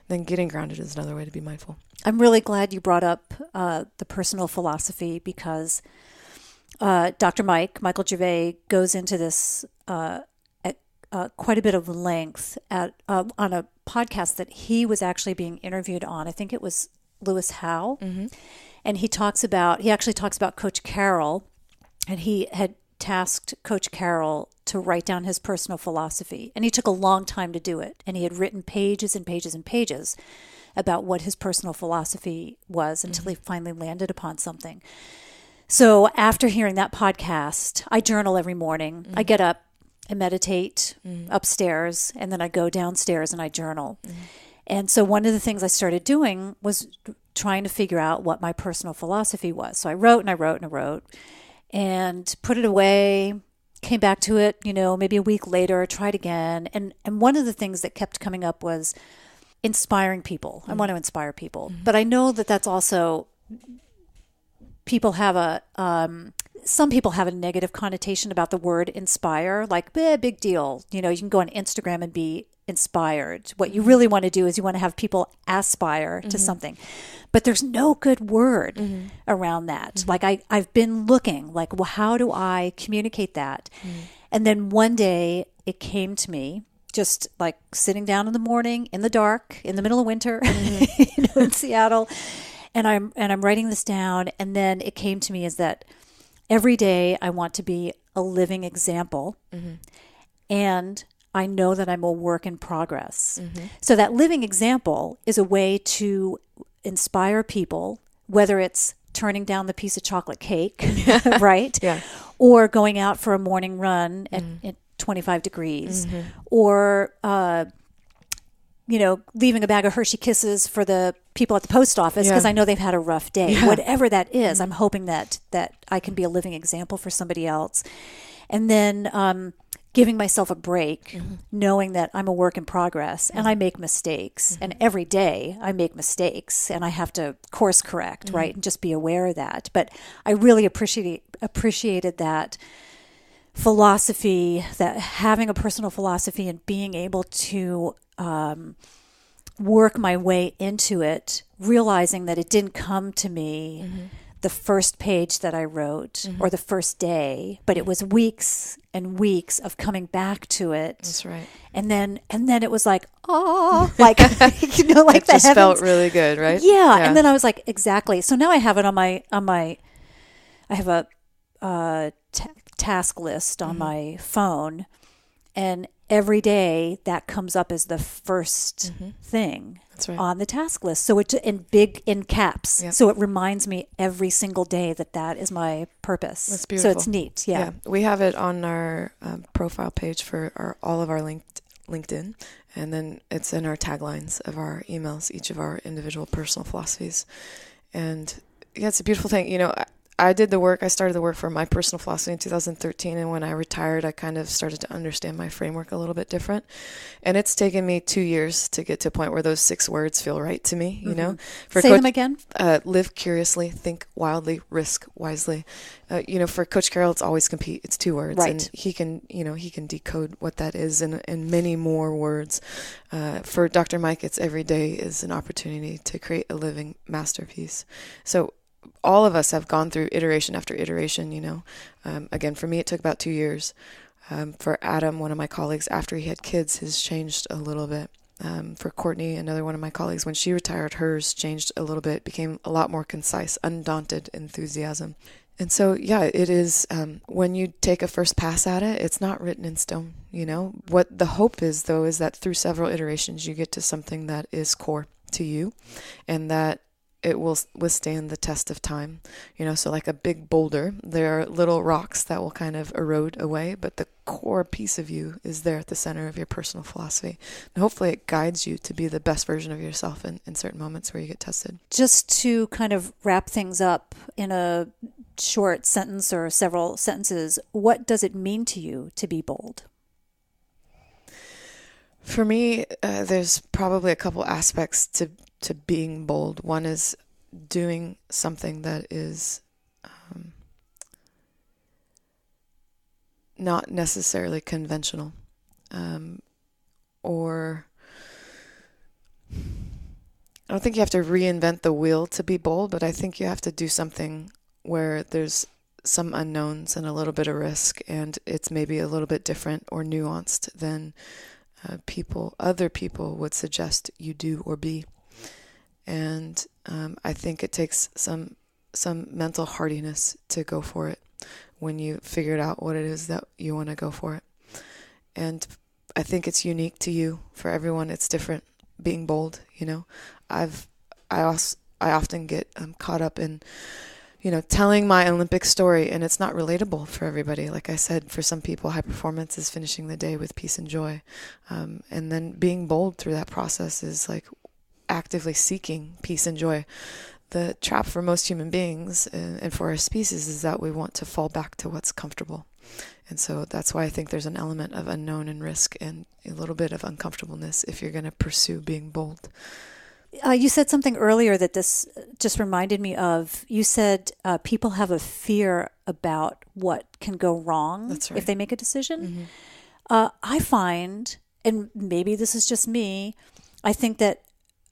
Then getting grounded is another way to be mindful. I'm really glad you brought up the personal philosophy because Dr. Michael Gervais goes into this at quite a bit of length on a podcast that he was actually being interviewed on. I think it was Lewis Howe. Mm-hmm. And he actually talks about Coach Carroll, and he had tasked Coach Carroll to write down his personal philosophy. And he took a long time to do it. And he had written pages and pages and pages about what his personal philosophy was until he finally landed upon something. So after hearing that podcast, I journal every morning. I get up and meditate upstairs, and then I go downstairs and I journal. And so one of the things I started doing was trying to figure out what my personal philosophy was. So I wrote and I wrote and I wrote and put it away, came back to it, maybe a week later, tried again. And one of the things that kept coming up was inspiring people. I want to inspire people. But I know that that's also, some people have a negative connotation about the word inspire, like, big deal. You can go on Instagram and be inspired. What you really want to do is you want to have people aspire to something. But there's no good word around that. Like I've been looking, like, well, how do I communicate that? And then one day it came to me, just like sitting down in the morning, in the dark, in the middle of winter, in Seattle. And I'm writing this down. And then it came to me is that every day I want to be a living example. And I know that I'm a work in progress. So that living example is a way to inspire people, whether it's turning down the piece of chocolate cake, right? Yeah. Or going out for a morning run at 25 degrees, or, leaving a bag of Hershey Kisses for the people at the post office because I know they've had a rough day. Yeah. Whatever that is, I'm hoping that I can be a living example for somebody else. And then giving myself a break, knowing that I'm a work in progress and I make mistakes. And every day I make mistakes and I have to course correct, right? And just be aware of that. But I really appreciated that philosophy, that having a personal philosophy and being able to work my way into it, realizing that it didn't come to me the first page that I wrote or the first day, but it was weeks and weeks of coming back to it. That's right. And then it was like, like, like it just felt really good, right? Yeah. And then I was like, exactly. So now I have it I have a task list on my phone, and every day that comes up as the first thing on the task list. So it's in caps. Yep. So it reminds me every single day that is my purpose. That's beautiful. So it's neat. Yeah. We have it on our profile page for all of our LinkedIn. And then it's in our taglines of our emails, each of our individual personal philosophies. And yeah, it's a beautiful thing. I started the work for my personal philosophy in 2013, and when I retired, I kind of started to understand my framework a little bit different. And it's taken me 2 years to get to a point where those 6 words feel right to me, Say them again. Live curiously, think wildly, risk wisely. For Coach Carroll, it's always compete. It's 2 words. Right. And he can decode what that is in many more words. For Dr. Mike, it's every day is an opportunity to create a living masterpiece. So all of us have gone through iteration after iteration, Again, for me, it took about 2 years. For Adam, one of my colleagues, after he had kids, his changed a little bit. For Courtney, another one of my colleagues, when she retired, hers changed a little bit, became a lot more concise, undaunted enthusiasm. And so, yeah, it is, when you take a first pass at it, it's not written in stone, What the hope is, though, is that through several iterations, you get to something that is core to you and that it will withstand the test of time. So like a big boulder, there are little rocks that will kind of erode away, but the core piece of you is there at the center of your personal philosophy. And hopefully it guides you to be the best version of yourself in certain moments where you get tested. Just to kind of wrap things up in a short sentence or several sentences, what does it mean to you to be bold? For me, there's probably a couple aspects to being bold. One is doing something that is not necessarily conventional, or I don't think you have to reinvent the wheel to be bold, but I think you have to do something where there's some unknowns and a little bit of risk, and it's maybe a little bit different or nuanced than other people would suggest you do or be. And I think it takes some mental hardiness to go for it when you figured out what it is that you want to go for it. And I think it's unique to you. For everyone, it's different. Being bold, I often get caught up in telling my Olympic story, and it's not relatable for everybody. Like I said, for some people, high performance is finishing the day with peace and joy. And then being bold through that process is like actively seeking peace and joy. The trap for most human beings and for our species is that we want to fall back to what's comfortable. And so that's why I think there's an element of unknown and risk and a little bit of uncomfortableness if you're going to pursue being bold. You said something earlier that this just reminded me of. You said people have a fear about what can go wrong. That's right. If they make a decision. Mm-hmm. I find, and maybe this is just me, I think that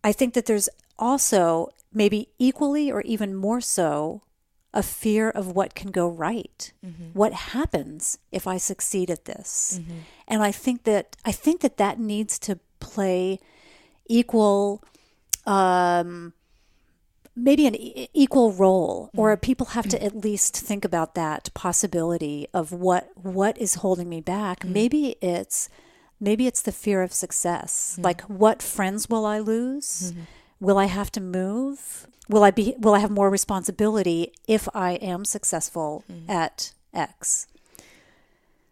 there's also maybe equally or even more so a fear of what can go right. Mm-hmm. What happens if I succeed at this? Mm-hmm. And I think that needs to play equal, maybe an equal role, or people have to at least think about that possibility of what is holding me back. Mm-hmm. Maybe it's the fear of success. Mm-hmm. Like, what friends will I lose? Mm-hmm. Will I have to move? Will I have more responsibility if I am successful at X?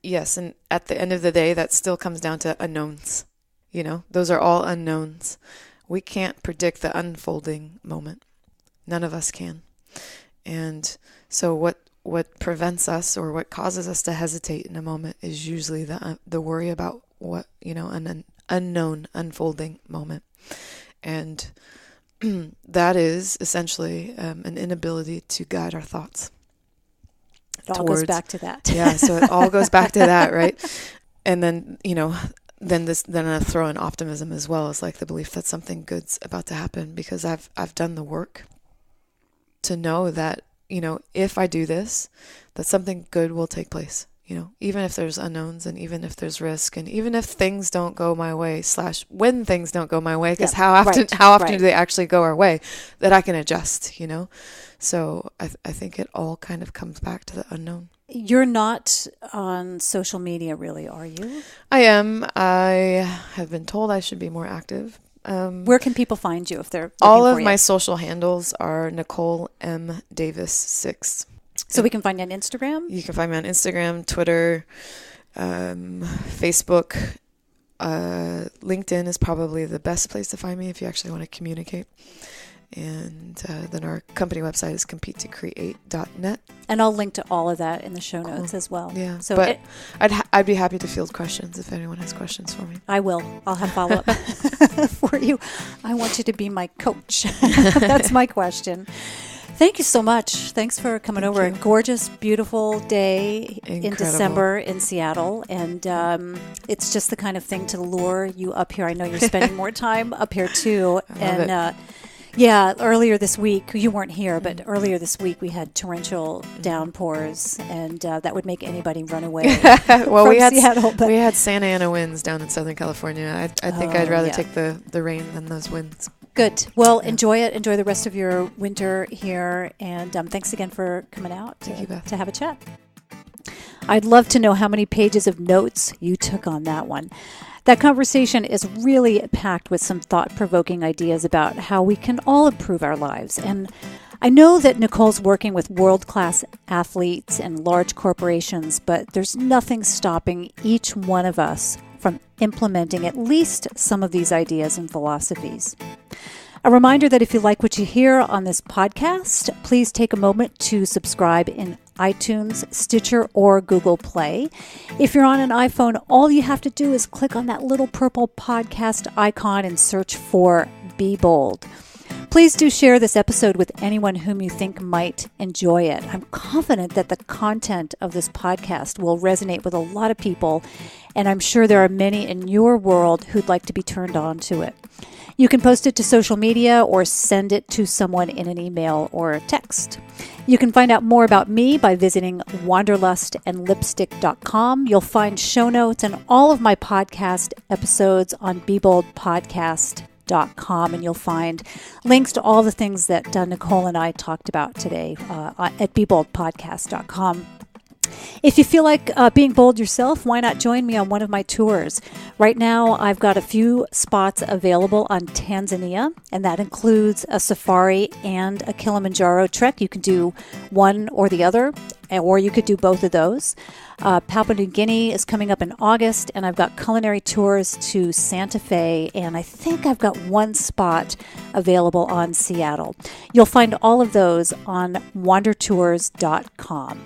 Yes, and at the end of the day, that still comes down to unknowns. Those are all unknowns. We can't predict the unfolding moment. None of us can. And so what prevents us or what causes us to hesitate in a moment is usually the worry about what, an unknown unfolding moment. And that is essentially an inability to guide our thoughts. It all goes back to that. Yeah, so it all goes back to that, right? And then, then I throw in optimism as well, as like the belief that something good's about to happen, because I've done the work to know that, if I do this, that something good will take place. Even if there's unknowns and even if there's risk and even if things don't go my way / when things don't go my way, because how often do they actually go our way, that I can adjust, So I think it all kind of comes back to the unknown. You're not on social media, really, are you? I am. I have been told I should be more active. Where can people find you if they're looking all of for you? My social handles are Nicole M. Davis 6. So we can find you on Instagram? You can find me on Instagram, Twitter, Facebook. LinkedIn is probably the best place to find me if you actually want to communicate. And then our company website is competetocreate.net. And I'll link to all of that in the show notes as well. Yeah, so but I'd be happy to field questions if anyone has questions for me. I will. I'll have follow-up for you. I want you to be my coach. That's my question. Thank you so much. Thanks for coming over. A gorgeous, beautiful day in December in Seattle. And it's just the kind of thing to lure you up here. I know you're spending more time up here too. Yeah, earlier this week, you weren't here, but earlier this week we had torrential downpours, and that would make anybody run away well, from we had Seattle. We had Santa Ana winds down in Southern California. I think I'd rather take the rain than those winds. Good. Well, enjoy it. Enjoy the rest of your winter here, and thanks again for coming out to have a chat. I'd love to know how many pages of notes you took on that one. That conversation is really packed with some thought-provoking ideas about how we can all improve our lives. And I know that Nicole's working with world-class athletes and large corporations, but there's nothing stopping each one of us from implementing at least some of these ideas and philosophies. A reminder that if you like what you hear on this podcast, please take a moment to subscribe in iTunes, Stitcher, or Google Play. If you're on an iPhone, all you have to do is click on that little purple podcast icon and search for Be Bold. Please do share this episode with anyone whom you think might enjoy it. I'm confident that the content of this podcast will resonate with a lot of people, and I'm sure there are many in your world who'd like to be turned on to it. You can post it to social media or send it to someone in an email or a text. You can find out more about me by visiting wanderlustandlipstick.com. You'll find show notes and all of my podcast episodes on BeBoldPodcast.com, and you'll find links to all the things that Nicole and I talked about today at BeBoldPodcast.com. If you feel like being bold yourself, why not join me on one of my tours? Right now, I've got a few spots available on Tanzania, and that includes a safari and a Kilimanjaro trek. You can do one or the other, or you could do both of those. Papua New Guinea is coming up in August, and I've got culinary tours to Santa Fe, and I think I've got one spot available on Seattle. You'll find all of those on wandertours.com.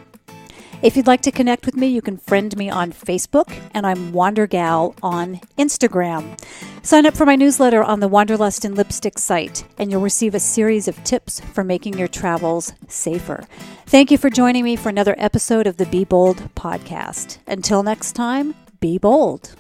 If you'd like to connect with me, you can friend me on Facebook, and I'm WanderGal on Instagram. Sign up for my newsletter on the Wanderlust and Lipstick site, and you'll receive a series of tips for making your travels safer. Thank you for joining me for another episode of the Be Bold podcast. Until next time, be bold.